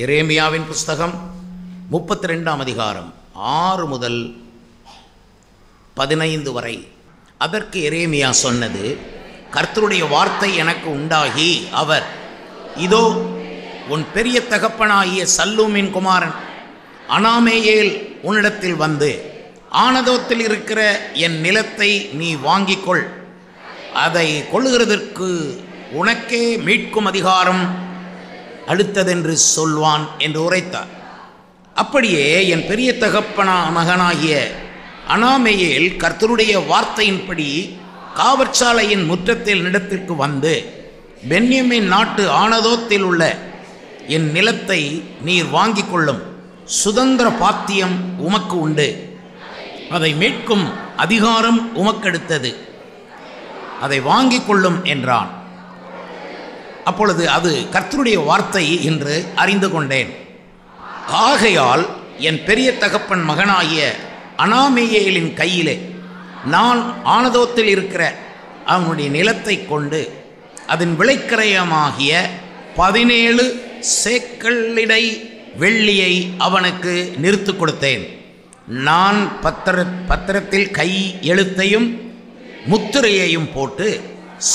எரேமியாவின் புஸ்தகம் 32ஆம் அதிகாரம் 6 முதல் 15 வரை. அதற்கு எரேமியா சொன்னது, கர்த்தருடைய வார்த்தை எனக்கு உண்டாகி, அவர், இதோ உன் பெரிய தகப்பனாகிய சல்லூமின் குமாரன் அனாமேயேல் உன்னிடத்தில் வந்து, ஆனதோத்தில் இருக்கிற என் நிலத்தை நீ வாங்கிக்கொள், அதை கொள்ளுகிறதற்கு உனக்கே மீட்கும் அதிகாரம் அடுத்ததென்று சொல்வான் என்று உரைத்தார். அப்படியே என் பெரிய மகனாகிய அனாமேயேல் கர்த்தருடைய வார்த்தையின்படி காவற்சாலையின் முற்றத்தில் நிலத்திற்கு வந்து, பென்யமீன் நாட்டு ஆனதோத்தில் உள்ள என் நிலத்தை நீர் வாங்கிக் கொள்ளும், சுதந்திர பாத்தியம் உமக்கு உண்டு, அதை மீட்கும் அதிகாரம் உமக்கெடுத்தது, அதை வாங்கிக் கொள்ளும் என்றான். அப்பொழுது அது கர்த்தருடைய வார்த்தை என்று அறிந்து கொண்டேன். ஆகையால் என் பெரிய தகப்பன் மகனாகிய அனாமேயேலின் கையிலே நான் ஆனதோத்தில் இருக்கிற அவனுடைய நிலத்தை கொண்டு அதன் விளைக்கிரயமாகிய 17 சேக்கலிடை வெள்ளியை அவனுக்கு நிறுத்து கொடுத்தேன். நான் பத்திரத்தில் கை எழுத்தையும் முத்திரையையும் போட்டு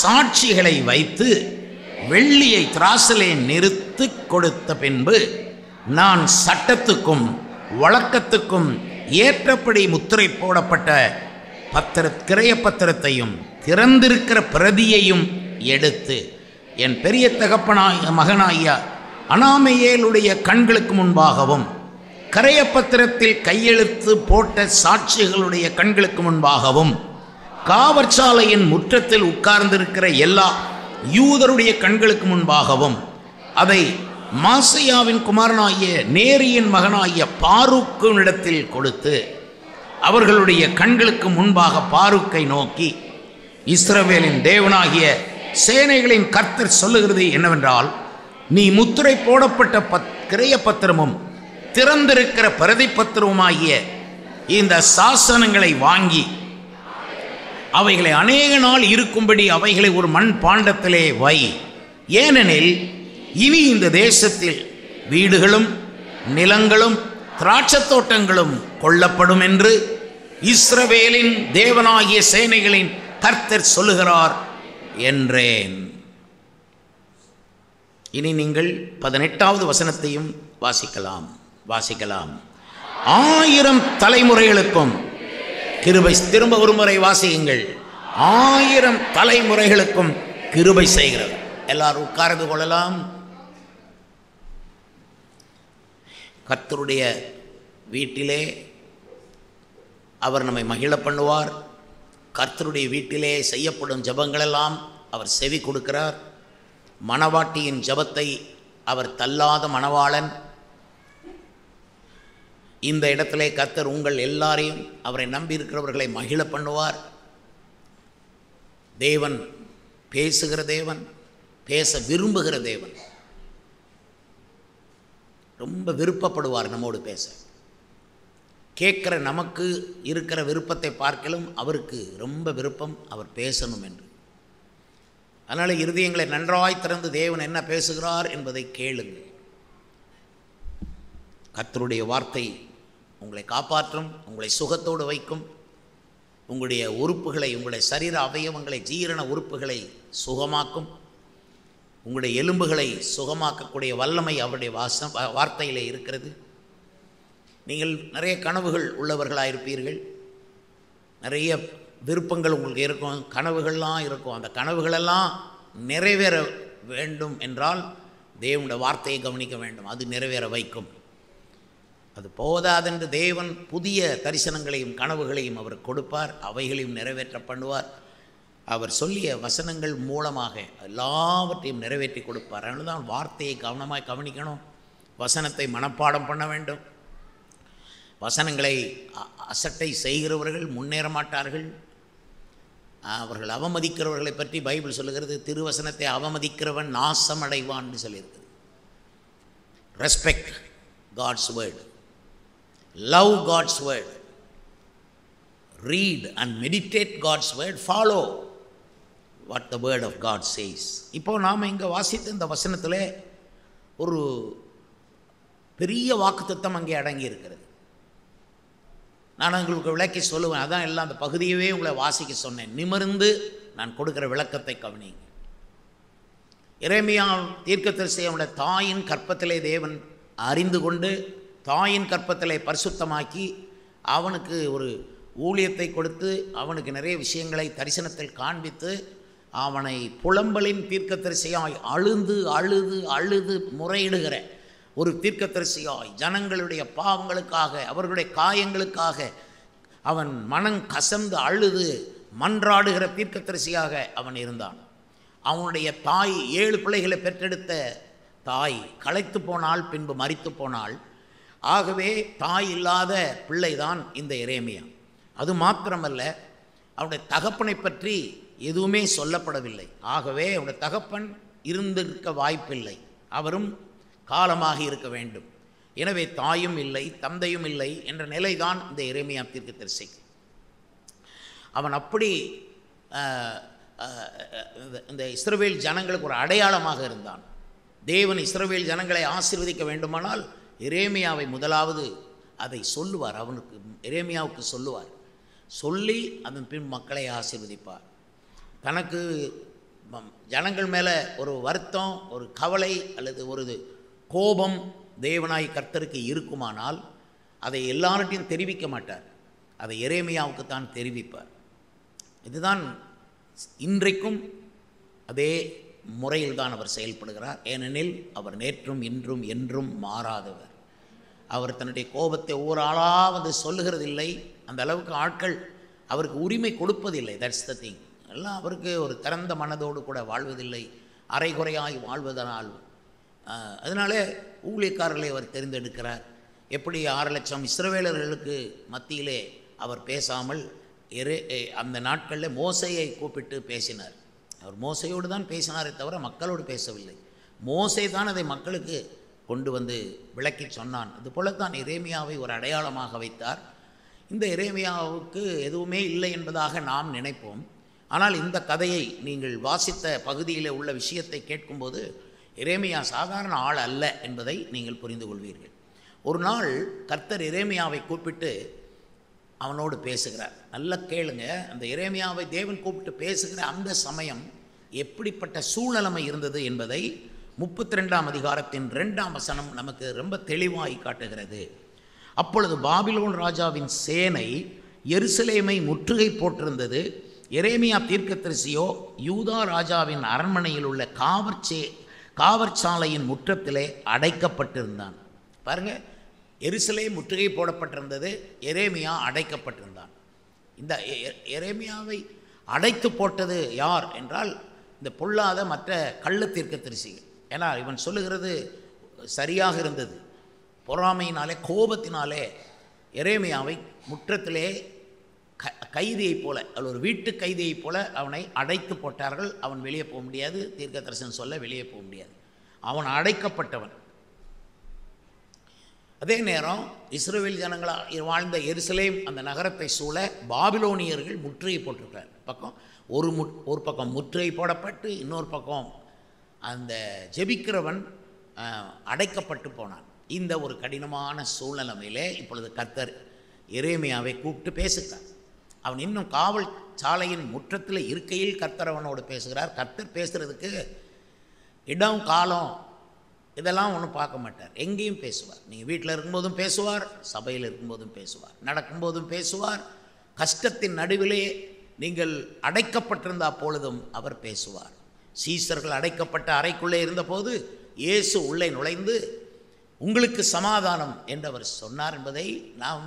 சாட்சிகளை வைத்து வெள்ளியை திராசிலே நிறுத்து கொடுத்த பின்பு, நான் சட்டத்துக்கும் வழக்கத்துக்கும் ஏற்றபடி முத்திரை போடப்பட்ட கிரய பத்திரத்தையும் திறந்திருக்கிற பிரதியையும் எடுத்து என் பெரிய மகனாகிய அனாமேயேலுடைய கண்களுக்கு முன்பாகவும் கிரயப்பத்திரத்தில் கையெழுத்து போட்ட சாட்சிகளுடைய கண்களுக்கு முன்பாகவும் காவற்சாலையின் முற்றத்தில் உட்கார்ந்திருக்கிற எல்லா யூதருடைய கண்களுக்கு முன்பாகவும் அதை மாசையாவின் குமாரனாகிய நேரியின் மகனாகிய பாரூக்கினிடத்தில் கொடுத்து, அவர்களுடைய கண்களுக்கு முன்பாக பாரூக்கை நோக்கி, இஸ்ரவேலின் தேவனாகிய சேனைகளின் கர்த்தர் சொல்லுகிறது என்னவென்றால், நீ முத்திரை போடப்பட்ட கிரய பத்திரமும் திறந்திருக்கிற பிரதி பத்திரமுமாகிய இந்த சாசனங்களை வாங்கி அவைகளை அநேக நாள் இருக்கும்படி அவைகளை ஒரு மண் பாண்டத்திலே வை. ஏனெனில் இனி இந்த தேசத்தில் வீடுகளும் நிலங்களும் திராட்சை தோட்டங்களும் கொள்ளப்படும் என்று இஸ்ரவேலின் தேவனாகிய சேனைகளின் கர்த்தர் சொல்லுகிறார் என்றேன். இனி நீங்கள் 18வது வசனத்தையும் வாசிக்கலாம். 1000 தலைமுறைகளுக்கும் கிருபை, திரும்ப ஒரு முறை வாசியுங்கள். 1000 தலைமுறைகளுக்கும் கிருபை செய்கிறது. எல்லாரும் உட்கார்ந்து கொள்ளலாம். கர்த்தருடைய வீட்டிலே அவர் நம்மை மகிழ பண்ணுவார். கர்த்தருடைய வீட்டிலே செய்யப்படும் ஜபங்களெல்லாம் அவர் செவி கொடுக்கிறார். மணவாட்டியின் ஜபத்தை அவர் தள்ளாத மணவாளன். இந்த இடத்திலே கர்த்தர் உங்கள் எல்லாரையும், அவரை நம்பி இருக்கிறவர்களை மகிழ பண்ணுவார். தேவன் பேசுகிற தேவன், பேச விரும்புகிற தேவன். ரொம்ப விருப்பப்படுவார் நம்மோடு பேச. கேட்குற நமக்கு இருக்கிற விருப்பத்தை பார்க்கலும் அவருக்கு ரொம்ப விருப்பம் அவர் பேசணும் என்று. அதனால் இருதயங்களை நன்றாய் திறந்து தேவன் என்ன பேசுகிறார் என்பதை கேளுங்கள். கர்த்தருடைய வார்த்தை உங்களை காப்பாற்றும், உங்களை சுகத்தோடு வைக்கும், உங்களுடைய உறுப்புகளை, உங்களுடைய சரீர அவயவங்களை, ஜீரண உறுப்புகளை சுகமாக்கும், உங்களுடைய எலும்புகளை சுகமாக்கக்கூடிய வல்லமை அவருடைய வார்த்தையிலே இருக்கிறது. நீங்கள் நிறைய கனவுகள் உள்ளவர்களாயிருப்பீர்கள், நிறைய விருப்பங்கள் உங்களுக்கு இருக்கும், கனவுகள்லாம் இருக்கும். அந்த கனவுகளெல்லாம் நிறைவேற வேண்டும் என்றால் தேவனுடைய வார்த்தையை கவனிக்க வேண்டும். அது நிறைவேற வைக்கும். அது போதாதென்று தேவன் புதிய தரிசனங்களையும் கனவுகளையும் அவர் கொடுப்பார், அவைகளையும் நிறைவேற்ற பண்ணுவார். அவர் சொல்லிய வசனங்கள் மூலமாக எல்லாவற்றையும் நிறைவேற்றி கொடுப்பார். அதனால தான் வார்த்தையை கவனமாக கவனிக்கணும். வசனத்தை மனப்பாடம் பண்ண வேண்டும். வசனங்களை அசட்டை செய்கிறவர்கள் முன்னேற மாட்டார்கள். அவர்கள் அவமதிக்கிறவர்களை பற்றி பைபிள் சொல்லுகிறது, திருவசனத்தை அவமதிக்கிறவன் நாசம் அடைவான்னு சொல்லியிருக்குது. Respect God's word, love God's word, read and meditate God's word, follow what the word of God says. இப்போ நாம் இங்கே வாசித்த இந்த வசனத்தில் ஒரு பெரிய வாக்குத்தத்தம் அங்கே அடங்கி இருக்கிறது. நான் உங்களுக்கு விளக்கி சொல்லுவேன். அதான் எல்லாம் அந்த பகுதியவே உங்களை வாசிக்க சொன்னேன். நிமிர்ந்து நான் கொடுக்கிற விளக்கத்தை கவனிங்க. எரேமியா தீர்க்கதரிசி அவனுடைய தாயின் கற்பத்திலே தேவன் அறிந்து கொண்டு தாயின் கற்பத்திலே பரிசுத்தமாக்கி அவனுக்கு ஒரு ஊழியத்தை கொடுத்து அவனுக்கு நிறைய விஷயங்களை தரிசனத்தில் காண்பித்து அவனை புலம்பலின் தீர்க்கதரிசியாய் அழுது அழுது அழுது முறையிடுகிற ஒரு தீர்க்கதரிசியாய் ஜனங்களுடைய பாவங்களுக்காக அவர்களுடைய காயங்களுக்காக அவன் மனம் கசந்து அழுது மன்றாடுகிற தீர்க்கதரிசியாக அவன் இருந்தான். அவனுடைய தாய் 7 பிள்ளைகளை பெற்றெடுத்த தாய் களைத்து போனாள், பின்பு மரித்து போனாள். ஆகவே தாய் இல்லாத பிள்ளைதான் இந்த எரேமியா. அது மாத்திரமல்ல, அவனுடைய தகப்பனை பற்றி எதுவுமே சொல்லப்படவில்லை. ஆகவே அவனுடைய தகப்பன் இருந்திருக்க வாய்ப்பில்லை, அவரும் காலமாகி இருக்க வேண்டும். எனவே தாயும் இல்லை தந்தையும் இல்லை என்ற நிலைதான் இந்த எரேமியா தீர்க்கதரிசிக்கு. அவன் அப்படி இந்த இஸ்ரவேல் ஜனங்களுக்கு ஒரு அடையாளமாக இருந்தான். தேவன் இஸ்ரவேல் ஜனங்களை ஆசீர்வதிக்க வேண்டுமானால் எரேமியாவை முதலாவது அதை சொல்லுவார். அவனுக்கு எரேமியாவுக்கு சொல்லுவார். சொல்லி அதன் பின் மக்களை ஆசீர்வதிப்பார். தனக்கு ஜனங்கள் மேலே ஒரு வருத்தம், ஒரு கவலை அல்லது ஒரு கோபம் தேவனாய் கர்த்தருக்கு இருக்குமானால் அதை எல்லார்ட்டையும் தெரிவிக்க மாட்டார். அதை எரேமியாவுக்கு தான் தெரிவிப்பார். இதுதான் இன்றைக்கும் அதே முறையில் தான் அவர் செயல்படுகிறார். ஏனெனில் அவர் நேற்றும் இன்றும் என்றும் மாறாதவர். அவர் தன்னுடைய கோபத்தை ஒரு ஆளாவது சொல்லுகிறதில்லை. அந்த அளவுக்கு ஆட்கள் அவருக்கு உரிமை கொடுப்பதில்லை. That's the thing. எல்லாம் அவருக்கு ஒரு திறந்த மனதோடு கூட வாழ்வதில்லை, அரைகுறையாய் வாழ்வதனால். அதனால ஊழியக்காரர்களை அவர் தெரிந்தெடுக்கிறார். எப்படி 6 லட்சம் இஸ்ரவேலர்களுக்கு மத்தியிலே அவர் பேசாமல் அந்த நாட்களில் மோசையை கூப்பிட்டு பேசினார். அவர் மோசையோடு தான் பேசினாரே தவிர மக்களோடு பேசவில்லை. மோசை தான் அதை மக்களுக்கு கொண்டு வந்து விளக்கி சொன்னான். அதுபோலத்தான் எரேமியாவை ஒரு அடையாளமாக வைத்தார். இந்த எரேமியாவுக்கு எதுவுமே இல்லை என்பதாக நாம் நினைப்போம். ஆனால் இந்த கதையை நீங்கள் வாசித்த பகுதியில் உள்ள விஷயத்தை கேட்கும்போது எரேமியா சாதாரண ஆள் அல்ல என்பதை நீங்கள் புரிந்து கொள்வீர்கள். ஒரு நாள் கர்த்தர் எரேமியாவை கூப்பிட்டு அவனோடு பேசுகிறார். நல்லா கேளுங்க. அந்த எரேமியாவை தேவன் கூப்பிட்டு பேசுகிற அந்த சமயம் எப்படிப்பட்ட சூழ்நிலைமை இருந்தது என்பதை 32ஆம் அதிகாரத்தின் 2ஆம் வசனம் நமக்கு ரொம்ப தெளிவாய் காட்டுகிறது. அப்பொழுது பாபிலோன் ராஜாவின் சேனை எருசலேமை முற்றுகை போட்டிருந்தது. எரேமியா தீர்க்கதரிசியோ யூதா ராஜாவின் அரண்மனையில் உள்ள காவற்சாலையின் முற்றத்திலே அடைக்கப்பட்டிருந்தான். பாருங்க, எருசலேம் முற்றுகை போடப்பட்டிருந்தது, எரேமியா அடைக்கப்பட்டிருந்தான். இந்த எரேமியாவை அடைத்து போட்டது யார் என்றால் இந்த பொல்லாத மற்ற கள்ள தீர்க்கதரிசிகள். ஏன்னா இவன் சொல்லுகிறது சரியாக இருந்தது. பொறாமையினாலே கோபத்தினாலே எரேமியாவை முற்றத்திலே கைதியைப் போல, ஒரு வீட்டு கைதியைப் போல அவனை அடைத்து போட்டார்கள். அவன் வெளியே போக முடியாது, தீர்க்க தரிசனம் சொல்ல வெளியே போக முடியாது. அவன் அடைக்கப்பட்டவன். அதே நேரம் இஸ்ரவேல் ஜனங்களாக வாழ்ந்த எருசலேம் அந்த நகரத்தை சூழ பாபிலோனியர்கள் முற்றுகை போட்டிருக்கிறார். பக்கம் ஒரு பக்கம் முற்றுகை போடப்பட்டு இன்னொரு பக்கம் அந்த ஜெபிக்கிறவன் அடைக்கப்பட்டு போனான். இந்த ஒரு கடினமான சூழ்நிலைமையிலே இப்பொழுது கர்த்தர் எரேமியாவை கூப்பிட்டு பேசுகிறார். அவன் இன்னும் காவல் சாலையின் முற்றத்தில் இருக்கையில் கர்த்தர் அவனோடு பேசுகிறார். கர்த்தர் பேசுகிறதுக்கு இடம் காலம் இதெல்லாம் ஒன்றும் பார்க்க மாட்டார். எங்கேயும் பேசுவார். நீங்கள் வீட்டில் இருக்கும்போதும் பேசுவார், சபையில் இருக்கும்போதும் பேசுவார், நடக்கும்போதும் பேசுவார், கஷ்டத்தின் நடுவிலே நீங்கள் அடைக்கப்பட்டிருந்த அப்பொழுதும் அவர் பேசுவார். சீசர்கள் அடைக்கப்பட்ட அறைக்குள்ளே இருந்தபோது இயேசு உள்ளே நுழைந்து உங்களுக்கு சமாதானம் என்று அவர் சொன்னார் என்பதை நாம்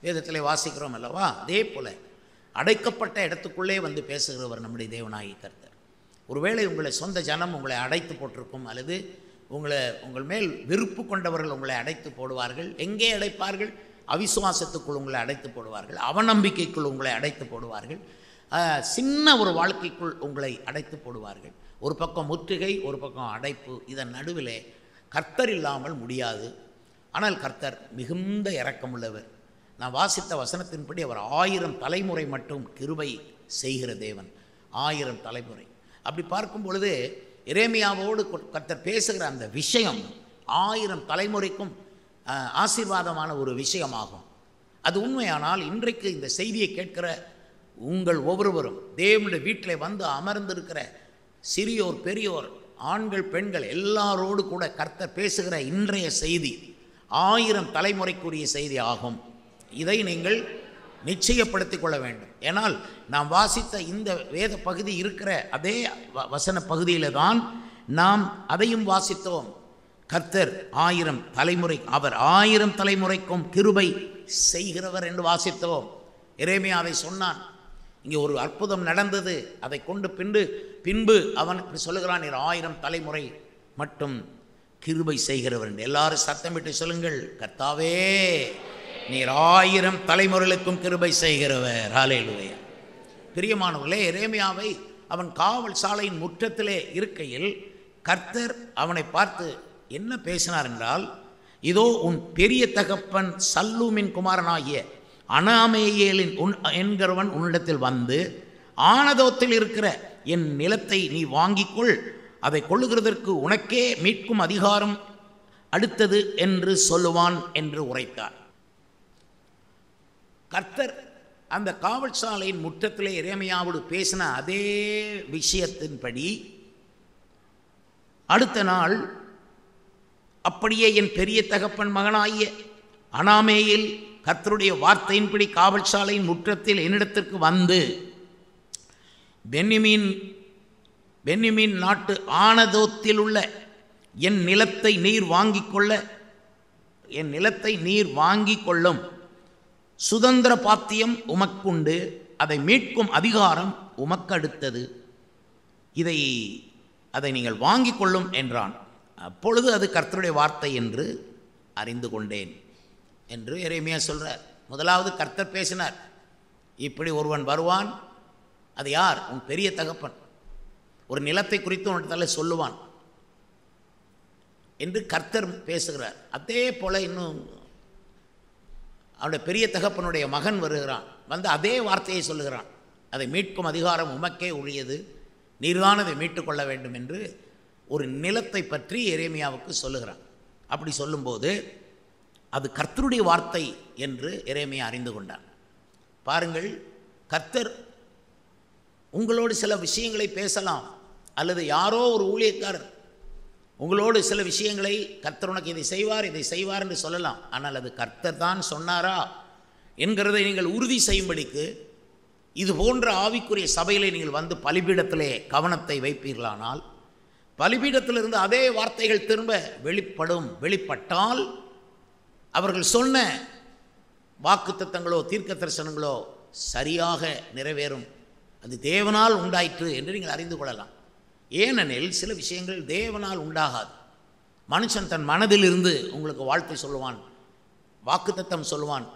வேதத்தில் வாசிக்கிறோம் அல்லவா? அதே போல் அடைக்கப்பட்ட இடத்துக்குள்ளே வந்து பேசுகிறவர் நம்முடைய தேவனாகிய கர்த்தர். ஒருவேளை உங்களை சொந்த ஜனம் உங்களை அடைத்து போட்டிருக்கும், அல்லது உங்கள் மேல் விருப்பு கொண்டவர்கள் உங்களை அடைத்து போடுவார்கள். எங்கே அடைப்பார்கள்? அவிசுவாசத்துக்குள் உங்களை அடைத்து போடுவார்கள், அவநம்பிக்கைக்குள் உங்களை அடைத்து போடுவார்கள், சின்ன ஒரு வாழ்க்கைக்குள் உங்களை அடைத்து போடுவார்கள். ஒரு பக்கம் முற்றுகை, ஒரு பக்கம் அடைப்பு. இதன் நடுவிலே கர்த்தர் இல்லாமல் முடியாது. ஆனால் கர்த்தர் மிகுந்த இரக்கமுள்ளவர். நான் வாசித்த வசனத்தின்படி அவர் 1000 தலைமுறை மட்டும் கிருபை செய்கிற தேவன். 1000 தலைமுறை. அப்படி பார்க்கும் பொழுது எரேமியாவோடு கர்த்தர் பேசுகிற அந்த விஷயம் 1000 தலைமுறைக்கும் ஆசீர்வாதமான ஒரு விஷயமாகும். அது உண்மையானால் இன்றைக்கு இந்த செய்தியை கேட்கிற உங்கள் ஒவ்வொருவரும் தேவனுடைய வீட்டில் வந்து அமர்ந்திருக்கிற சிறியோர் பெரியோர் ஆண்கள் பெண்கள் எல்லாரோடு கூட கர்த்தர் பேசுகிற இன்றைய செய்தி 1000 தலைமுறைக்குரிய செய்தி ஆகும். இதை நீங்கள் நிச்சயப்படுத்திக் கொள்ள வேண்டும். ஏனால் நாம் வாசித்த இந்த வேத பகுதி இருக்கிற அதே வசன பகுதியில் தான் நாம் அதையும் வாசித்தோம். கர்த்தர் 1000 தலைமுறை, அவர் 1000 தலைமுறைக்கும் கிருபை செய்கிறவர் என்று வாசித்தோம். எரேமியா அதை சொன்னான். இங்கே ஒரு அற்புதம் நடந்தது. அதை கொண்டு பின்பு அவன் சொல்லுகிறான், நீர் 1000 தலைமுறை மட்டும் கிருபை செய்கிறவர் என்று. எல்லாரும் சத்தமிட்டு சொல்லுங்கள், கர்த்தாவே நீர் 1000 தலைமுறைகளுக்கும் கிருபை செய்கிறவர். ஹல்லேலூயா. பிரியமானவர்களே, எரேமியாவை அவன் காவல் சாலையின் முற்றத்திலே இருக்கையில் கர்த்தர் அவனை பார்த்து என்ன பேசினார் என்றால், இதோ உன் பெரிய தகப்பன் சல்லூமின் குமாரனாகிய அனாமேயேலின் என்கிறவன் உன்னிடத்தில் வந்து, ஆனதோத்தில் இருக்கிற என் நிலத்தை நீ வாங்கிக்கொள், அதை கொள்ளுகிறதற்கு உனக்கே மீட்கும் அதிகாரம் அடுத்தது என்று சொல்லுவான் என்று உரைத்தார். கர்த்தர் அந்த காவல் சாலையின் முற்றத்திலே எரேமியாவோடு பேசின அதே விஷயத்தின்படி அடுத்த நாள் அப்படியே என் பெரிய தகப்பன் மகனாகிய அனாமேயில் கர்த்தருடைய வார்த்தையின்படி காவல் சாலையின் முற்றத்தில் என்னிடத்திற்கு வந்து, பென்யமீன் நாட்டு ஆனதோத்தில் உள்ள என் நிலத்தை நீர் வாங்கிக் கொள்ளும் சுதந்திர பாத்தியம் உமக்குண்டு, அதை மீட்கும் அதிகாரம் உமக்கு அடுத்தது, அதை நீங்கள் வாங்கிக் கொள்ளும் என்றான். அப்பொழுது அது கர்த்தருடைய வார்த்தை என்று அறிந்து கொண்டேன் என்று எரேமியா சொல்கிறார். முதலாவது கர்த்தர் பேசினார், இப்படி ஒருவன் வருவான், அது யார்? உன் பெரிய தகப்பன், ஒரு நிலத்தை குறித்து உன்னிடத்தால சொல்லுவான் என்று கர்த்தர் பேசுகிறார். அதே போல் இன்னும் அவனுடைய பெரிய தகப்பனுடைய மகன் வருகிறான், வந்து அதே வார்த்தையை சொல்லுகிறான், அதை மீட்கும் அதிகாரம் உமக்கே உரியது, நீர்தான் அதை மீட்டுக்கொள்ள வேண்டும் என்று ஒரு நிலத்தை பற்றி எரேமியாவுக்கு சொல்லுகிறான். அப்படி சொல்லும்போது அது கர்த்தருடைய வார்த்தை என்று எரேமியா அறிந்து கொண்டான். பாருங்கள், கர்த்தர் உங்களோடு சில விஷயங்களை பேசலாம், அல்லது யாரோ ஒரு ஊழியக்காரர் உங்களோடு சில விஷயங்களை கர்த்தர் உனக்கு இதை செய்வார் என்று சொல்லலாம். ஆனால் அது கர்த்தர் தான் சொன்னாரா என்கிறதை நீங்கள் உறுதி செய்யும்படிக்கு இது போன்ற ஆவிக்குரிய சபையிலே நீங்கள் வந்து பலிபீடத்திலே கவனத்தை வைப்பீர்களானால், பலிபீடத்திலிருந்து அதே வார்த்தைகள் திரும்ப வெளிப்பட்டால் அவர்கள் சொன்ன வாக்குத்தத்தங்களோ தீர்க்க தரிசனங்களோ சரியாக நிறைவேறும். அது தேவனால் உண்டாயிற்று என்று நீங்கள் அறிந்து கொள்ளலாம். ஏனெனில் சில விஷயங்கள் தேவனால் உண்டாகாது. மனுஷன் தன் மனதிலிருந்து உங்களுக்கு வாழ்த்தை சொல்லுவான், வாக்குத்தத்தம் சொல்லுவான்,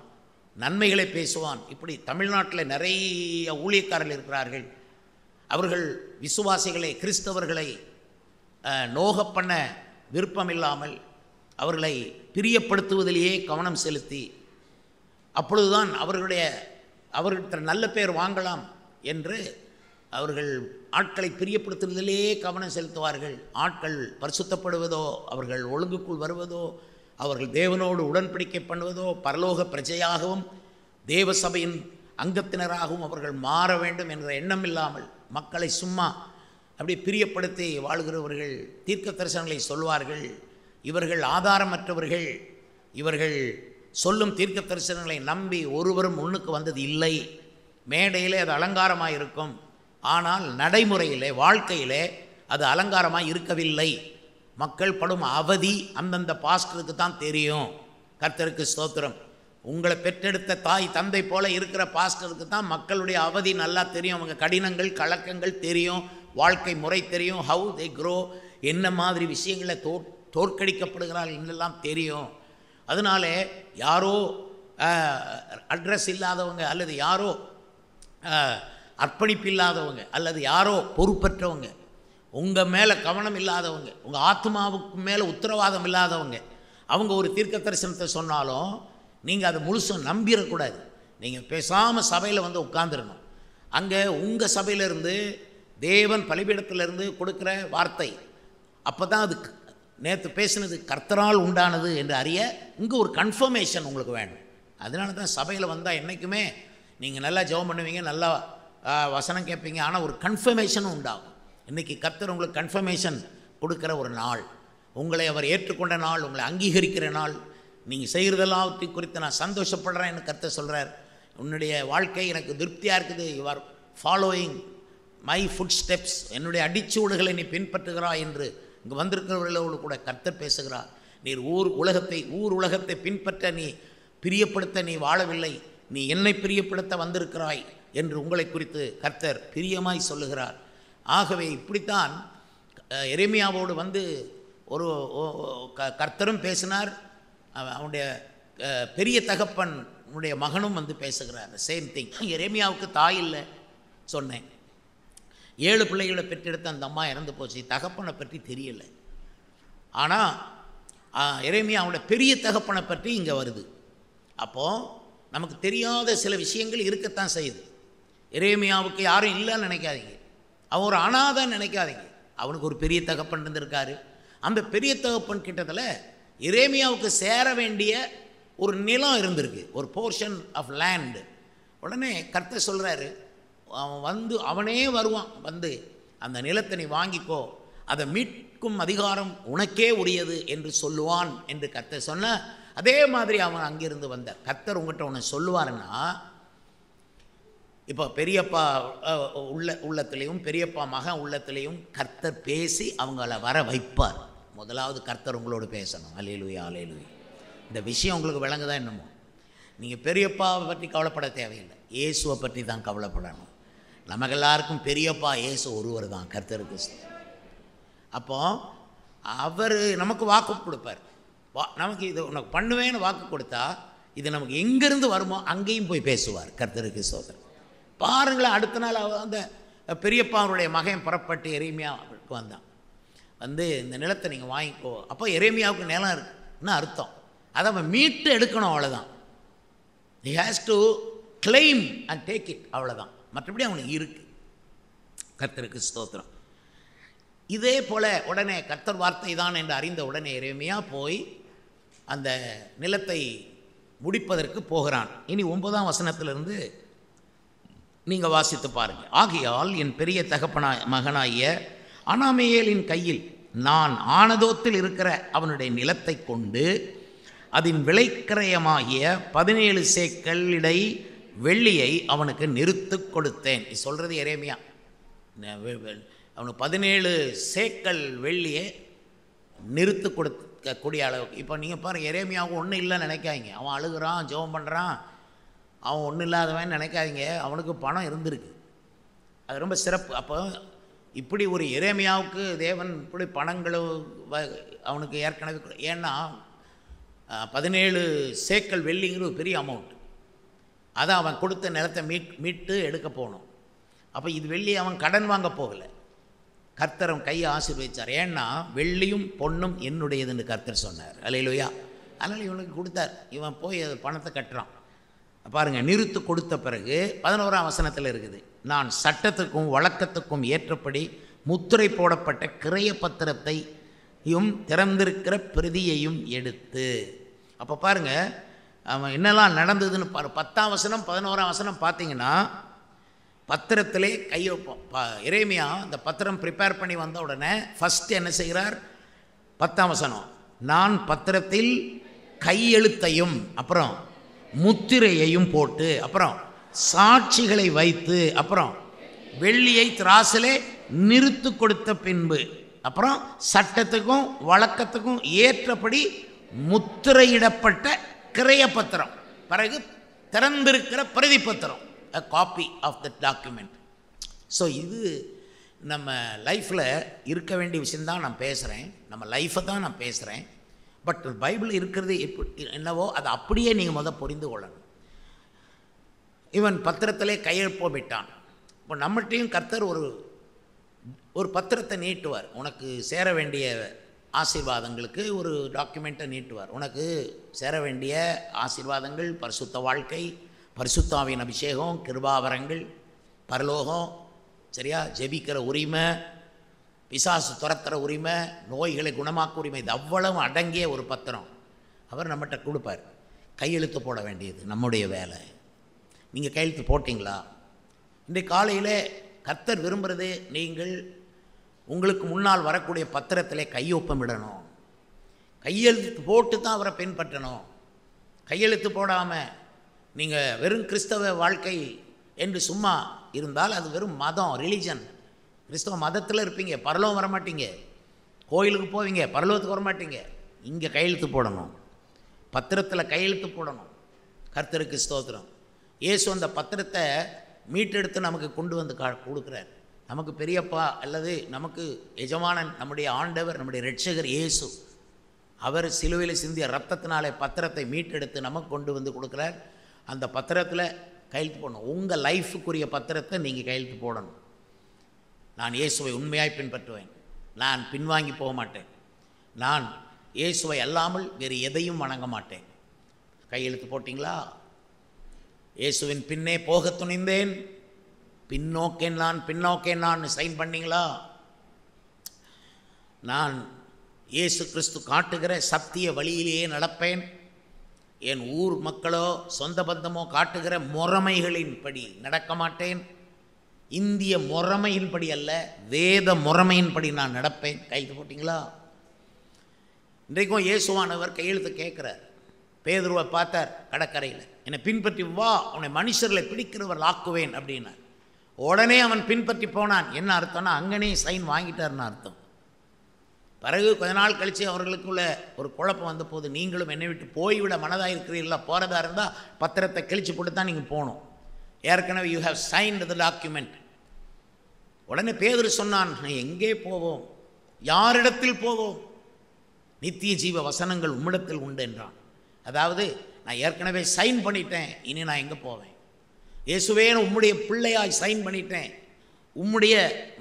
நன்மைகளை பேசுவான். இப்படி தமிழ்நாட்டில் நிறைய ஊழியக்காரர்கள் இருக்கிறார்கள். அவர்கள் விசுவாசிகளை, கிறிஸ்தவர்களை நோக பண்ண விருப்பம் இல்லாமல் அவர்களை பிரியப்படுத்துவதிலேயே கவனம் செலுத்தி, அப்பொழுதுதான் அவர்கள்ட்ட நல்ல பேர் வாங்கலாம் என்று அவர்கள் ஆட்களை பிரியப்படுத்துவதிலேயே கவனம் செலுத்துவார்கள். ஆட்கள் பரிசுத்தப்படுவதோ, அவர்கள் ஒழுங்குக்குள் வருவதோ, அவர்கள் தேவனோடு உடன்படிக்கை பண்ணுவதோ, பரலோக பிரஜையாகவும் தேவ சபையின் அங்கத்தினராகவும் அவர்கள் மாற வேண்டும் என்ற எண்ணம் இல்லாமல் மக்களை சும்மா அப்படி பிரியப்படுத்தி வாழ்கிறவர்கள் தீர்க்க தரிசனங்களை சொல்வார்கள். இவர்கள் ஆதாரமற்றவர்கள். இவர்கள் சொல்லும் தீர்க்க தரிசனங்களை நம்பி ஒருவரும் முன்னுக்கு வந்தது இல்லை. மேடையிலே அது அலங்காரமாக இருக்கும், ஆனால் நடைமுறையிலே வாழ்க்கையிலே அது அலங்காரமாக இருக்கவில்லை. மக்கள் படும் அவதி அந்தந்த பாஸ்டருக்கு தான் தெரியும். கர்த்தருக்கு ஸ்தோத்திரம். உங்களை பெற்றெடுத்த தாய் தந்தை போல இருக்கிற பாஸ்டருக்கு தான் மக்களுடைய அவதி நல்லா தெரியும். அவங்க கடினங்கள் கலக்கங்கள் தெரியும், வாழ்க்கை முறை தெரியும், ஹவு தே க்ரோ, என்ன மாதிரி விஷயங்களை தோற்கடிக்கப்படுகிறார்கள் என்னெல்லாம் தெரியும். அதனால யாரோ அட்ரஸ் இல்லாதவங்க, அல்லது யாரோ அர்ப்பணிப்பு இல்லாதவங்க, அல்லது யாரோ பொறுப்பற்றவங்க, உங்கள் மேலே கவனம் இல்லாதவங்க, உங்கள் ஆத்மாவுக்கு மேலே உத்தரவாதம் இல்லாதவங்க, அவங்க ஒரு தீர்க்க தரிசனத்தை சொன்னாலும் நீங்கள் அதை முழுசும் நம்பிடக்கூடாது. நீங்கள் பேசாமல் சபையில் வந்து உட்காந்துடணும். அங்கே உங்கள் சபையிலேருந்து தேவன் பலிபீடத்திலிருந்து கொடுக்குற வார்த்தை, அப்போ தான் அது நேற்று பேசினது கர்த்தரால் உண்டானது என்று அறிய இங்கே ஒரு கன்ஃபர்மேஷன் உங்களுக்கு வேணும். அதனால தான் சபையில் வந்தால் என்றைக்குமே நீங்கள் நல்லா ஜெபம் பண்ணுவீங்க, நல்லா வசனம் கேட்பீங்க, ஆனால் ஒரு கன்ஃபர்மேஷனும் உண்டாகும். இன்றைக்கி கர்த்தர் உங்களுக்கு கன்ஃபர்மேஷன் கொடுக்குற ஒரு நாள், உங்களை அவர் ஏற்றுக்கொண்ட நாள், உங்களை அங்கீகரிக்கிற நாள். நீங்கள் செய்கிறதெல்லாம் குறித்து நான் சந்தோஷப்படுறேன்னு கர்த்தர் சொல்கிறார். உன்னுடைய வாழ்க்கை எனக்கு திருப்தியாக இருக்குது, you are following my foot steps, என்னுடைய அடிச்சூடுகளை நீ பின்பற்றுகிறாய் என்று இங்கே வந்திருக்கிறவர்களோடு கூட கர்த்தர் பேசுகிறார். நீர் ஊர் உலகத்தை பின்பற்ற நீ பிரியப்படுத்த நீ வாழவில்லை, நீ என்னை பிரியப்படுத்த வந்திருக்கிறாய் என்று உங்களை குறித்து கர்த்தர் பிரியமாய் சொல்லுகிறார். ஆகவே இப்படித்தான் எரேமியாவோடு வந்து ஒரு கர்த்தரும் பேசினார், அவனுடைய பெரிய தகப்பனுடைய மகனும் வந்து பேசுகிறார். Same thing. எரேமியாவுக்கு தாய் இல்லை சொன்னேன், 7 பிள்ளைகளை பெற்றெடுத்த அந்த அம்மா இறந்து போச்சு, தகப்பனை பற்றி தெரியலை. ஆனால் எரேமியாவோட பெரிய தகப்பனை பற்றி இங்கே வருது. அப்போது நமக்கு தெரியாத சில விஷயங்கள் இருக்கத்தான் செய்யுது. எரேமியாவுக்கு யாரும் இல்லைன்னு நினைக்காதீங்க, அவன் ஒரு அனாதைன்னு நினைக்காதீங்க. அவனுக்கு ஒரு பெரிய தகப்பன் இருந்திருக்காரு. அந்த பெரிய தகப்பன் கிட்டத்தில் எரேமியாவுக்கு சேர வேண்டிய ஒரு நிலம் இருந்திருக்கு, ஒரு போர்ஷன் ஆஃப் லேண்டு. உடனே கர்த்தர் சொல்கிறாரு, அவனே வருவான், வந்து அந்த நிலத்தை நீ வாங்கிக்கோ, அதை மீட்கும் அதிகாரம் உனக்கே உரியது என்று சொல்லுவான் என்று கர்த்தர் சொன்ன அதே மாதிரி அவன் அங்கிருந்து வந்த. கர்த்தர் உங்கள்கிட்ட ஒன்று சொல்லுவாருன்னா, இப்போ பெரியப்பா உள்ளத்திலையும் பெரியப்பா மகன் உள்ளத்திலையும் கர்த்தர் பேசி அவங்கள வர வைப்பார். முதலாவது கர்த்தர் உங்களோடு பேசணும். அல்லேலூயா, அல்லேலூயா. இந்த விஷயம் உங்களுக்கு விளங்குதான் என்னமோ. நீங்கள் பெரியப்பாவை பற்றி கவலைப்பட தேவையில்லை, இயேசுவை பற்றி தான் கவலைப்படணும். நமக்கு எல்லாருக்கும் பெரியப்பா இயேசு ஒருவர் தான், கர்த்தருக்கு. அப்போது அவர் நமக்கு வாக்கு கொடுப்பார். நமக்கு இது உனக்கு பண்ணுவேன்னு வாக்கு கொடுத்தா இது நமக்கு எங்கேருந்து வருமோ அங்கேயும் போய் பேசுவார். கர்த்தருக்கு ஸ்தோத்திரம். பாருங்களேன், அடுத்த நாள் அந்த பெரியப்பாவுடைய மகன் புறப்பட்டு எரேமியாவுக்கு வந்தான். வந்து இந்த நிலத்தை நீங்கள் வாங்கிக்கோ. அப்போ எரேமியாவுக்கு நிலம் இருக்குன்னு அர்த்தம், அதை அவன் மீட்டு எடுக்கணும், அவ்வளோதான். he has to claim and take it, அவ்வளோதான். மற்றபடி அவனுக்கு இருக்குது. கர்த்தருக்கு ஸ்தோத்திரம். இதே போல் உடனே கர்த்தர் வார்த்தை தான் என்று அறிந்த உடனே எரேமியா போய் அந்த நிலத்தை முடிப்பதற்கு போகிறான். இனி 9ஆம் வசனத்திலிருந்து நீங்கள் வாசித்து பாருங்கள். ஆகையால் என் பெரிய மகனாகிய அனாமேயேலின் கையில் நான் ஆனதோத்தில் இருக்கிற அவனுடைய நிலத்தை கொண்டு அதன் விலைக்கிரயமாகிய 17 சேக்கல் இடை வெள்ளியை அவனுக்கு நிறுத்து கொடுத்தேன். சொல்கிறது எரேமியா. அவனுக்கு 17 சேக்கல் வெள்ளியை நிறுத்து கொடுக்கக்கூடிய அளவுக்கு. இப்போ நீங்கள் பாருங்கள், எரேமியாவுக்கு ஒன்றும் இல்லைன்னு நினைக்காதீங்க. அவன் அழுகிறான், ஜெபம் பண்ணுறான், அவன் ஒன்றும் இல்லாதவன் நினைக்காதீங்க. அவனுக்கு பணம் இருந்திருக்கு, அது ரொம்ப சிறப்பு. அப்போ இப்படி ஒரு எரேமியாவுக்கு தேவன் இப்படி பணங்களும் அவனுக்கு ஏற்கனவே, ஏன்னா 17 சேக்கல் வெள்ளிங்கிற ஒரு பெரிய அமௌண்ட். அதை அவன் கொடுத்த நிலத்தை மீட்டு எடுக்க போகணும். அப்போ இது வெள்ளி அவன் கடன் வாங்க போகலை, கர்த்தர் கையை ஆசீர்வதிச்சார். ஏன்னா வெள்ளியும் பொண்ணும் என்னுடையதுன்னு கர்த்தர் சொன்னார். அல்லேலூயா. அதனால் இவனுக்கு கொடுத்தார். இவன் போய் அது பணத்தை கட்டுறான். பாருங்கள், நிறுத்து கொடுத்த பிறகு 11ஆம் வசனத்தில் இருக்குது, நான் சட்டத்துக்கும் வழக்கத்துக்கும் ஏற்றபடி முத்திரை போடப்பட்ட கிரய பத்திரத்தையும் திறந்திருக்கிற பிரதியையும் எடுத்து. அப்போ பாருங்கள் அவன் என்னெல்லாம் நடந்ததுன்னு பாரு. 10ஆம் வசனம் 11ஆம் வசனம் பார்த்தீங்கன்னா பத்திரத்திலே எரேமியா இந்த பத்திரம் ப்ரிப்பேர் பண்ணி வந்த உடனே ஃபஸ்ட்டு என்ன செய்கிறார்? 10ஆம் வசனம், நான் பத்திரத்தில் கையெழுத்தையும் அப்புறம் முத்திரையையும் போட்டு அப்புறம் சாட்சிகளை வைத்து அப்புறம் வெள்ளியை திராசிலே நிறுத்து கொடுத்த பின்பு அப்புறம் சட்டத்துக்கும் வழக்கத்துக்கும் ஏற்றபடி முத்திரையிடப்பட்ட கிரய பத்திரம், பிறகு திறந்திருக்கிற பிரதி பத்திரம், a copy of the document. So இது நம்ம லைஃப்பில் இருக்க வேண்டிய விஷயந்தான் நான் பேசுகிறேன், நம்ம லைஃப்பை தான் நான் பேசுகிறேன். பட் பைபிள் இருக்கிறது எப்படி என்னவோ அதை அப்படியே நீங்கள் புரிந்து கொள்ளணும். இவன் பத்திரத்திலே கையெழுப்பமிட்டான். இப்போ நம்மகிட்டையும் கர்த்தர் ஒரு பத்திரத்தை நீட்டுவார். உனக்கு சேர வேண்டிய ஆசீர்வாதங்களுக்கு ஒரு டாக்குமெண்ட்டை நீட்டுவார். உனக்கு சேர வேண்டிய ஆசீர்வாதங்கள், பரிசுத்த வாழ்க்கை, பரிசுத்தாவின் அபிஷேகம், கிருபாவரங்கள், பரலோகம், சரியா, ஜெபிக்கிற உரிமை, பிசாசு துரத்துற உரிமை, நோய்களை குணமாக்க உரிமை, இது அவ்வளவு அடங்கிய ஒரு பத்திரம் அவர் நம்மகிட்ட கொடுப்பார். கையெழுத்து போட வேண்டியது நம்முடைய வேலை. நீங்கள் கையெழுத்து போட்டிங்களா? இன்றைக்கு காலையில் கர்த்தர் விரும்புகிறது நீங்கள் உங்களுக்கு முன்னால் வரக்கூடிய பத்திரத்தில் கையொப்பமிடணும். கையெழுத்து போட்டு தான் அவரை பின்பற்றணும். கையெழுத்து போடாமல் நீங்கள் வெறும் கிறிஸ்தவ வாழ்க்கை என்று சும்மா இருந்தால் அது வெறும் மதம், ரிலிஜன். கிறிஸ்தவ மதத்தில் இருப்பீங்க, பரலோகம் வரமாட்டீங்க. கோயிலுக்கு போவீங்க, பரலோகத்துக்கு வரமாட்டீங்க. இங்கே கையெழுத்து போடணும், பத்திரத்தில் கையெழுத்து போடணும். கர்த்தருக்கு ஸ்தோத்திரம். இயேசு அந்த பத்திரத்தை மீட்டெடுத்து நமக்கு கொண்டு வந்து கொடுக்குறார். நமக்கு பெரியப்பா அல்லது நமக்கு எஜமானன் நம்முடைய ஆண்டவர், நம்முடைய இரட்சகர் இயேசு, அவர் சிலுவையில் சிந்திய ரத்தத்தினாலே பத்திரத்தை மீட்டெடுத்து நமக்கு கொண்டு வந்து கொடுக்குறார். அந்த பத்திரத்தில் கையெழுத்து போடணும். உங்கள் லைஃபுக்குரிய பத்திரத்தை நீங்கள் கையெழுத்து போடணும். நான் இயேசுவை உண்மையாய் பின்பற்றுவேன், நான் பின்வாங்கி போக மாட்டேன், நான் இயேசுவை அல்லாமல் வேறு எதையும் வணங்க மாட்டேன். கையெழுத்து போட்டிங்களா? இயேசுவின் பின்னே போக துணிந்தேன், பின்னோக்கேன் நான் சைன் பண்ணிங்களா? நான் இயேசு கிறிஸ்து காட்டுகிற சத்திய வழியிலேயே நடப்பேன். என் ஊர் மக்களோ சொந்த பந்தமோ காட்டுகிற முறைமைகளின்படி நடக்க மாட்டேன். இந்திய முறைமையின்படி அல்ல, வேத முறைமையின்படி நான் நடப்பேன். கையெழுத்து போட்டிங்களா? இன்றைக்கும் இயேசுவானவர் கையெழுத்து கேட்குறார். பேதுருவை பார்த்தார் கடற்கரையில், என்னை பின்பற்றி வா, உன்னை மனுஷர்களை பிடிக்கிறவர் ஆக்குவேன் அப்படின்னார். உடனே அவன் பின்பற்றி போனான். என்ன அர்த்தம்னா அங்கனே சைன் வாங்கிட்டார்னு அர்த்தம். பிறகு கொஞ்ச நாள் கழித்து அவர்களுக்குள்ள ஒரு குழப்பம் வந்த போது, நீங்களும் என்னை விட்டு போய்விட மனதாக இருக்கிறீர்களா, போகிறதா இருந்தால் பத்திரத்தை கிழிச்சு போட்டு தான் நீங்கள் போகணும். ஏற்கனவே you have signed the document. உடனே பேதுரு சொன்னான், எங்கே போவோம், யாரிடத்தில் போவோம், நித்திய ஜீவ வசனங்கள் உம்மிடத்தில் உண்டு என்றான். அதாவது நான் ஏற்கனவே சைன் பண்ணிட்டேன், இனி நான் எங்கே போவேன்? இயேசுவே உம்முடைய பிள்ளையாய் சைன் பண்ணிட்டேன், உம்முடைய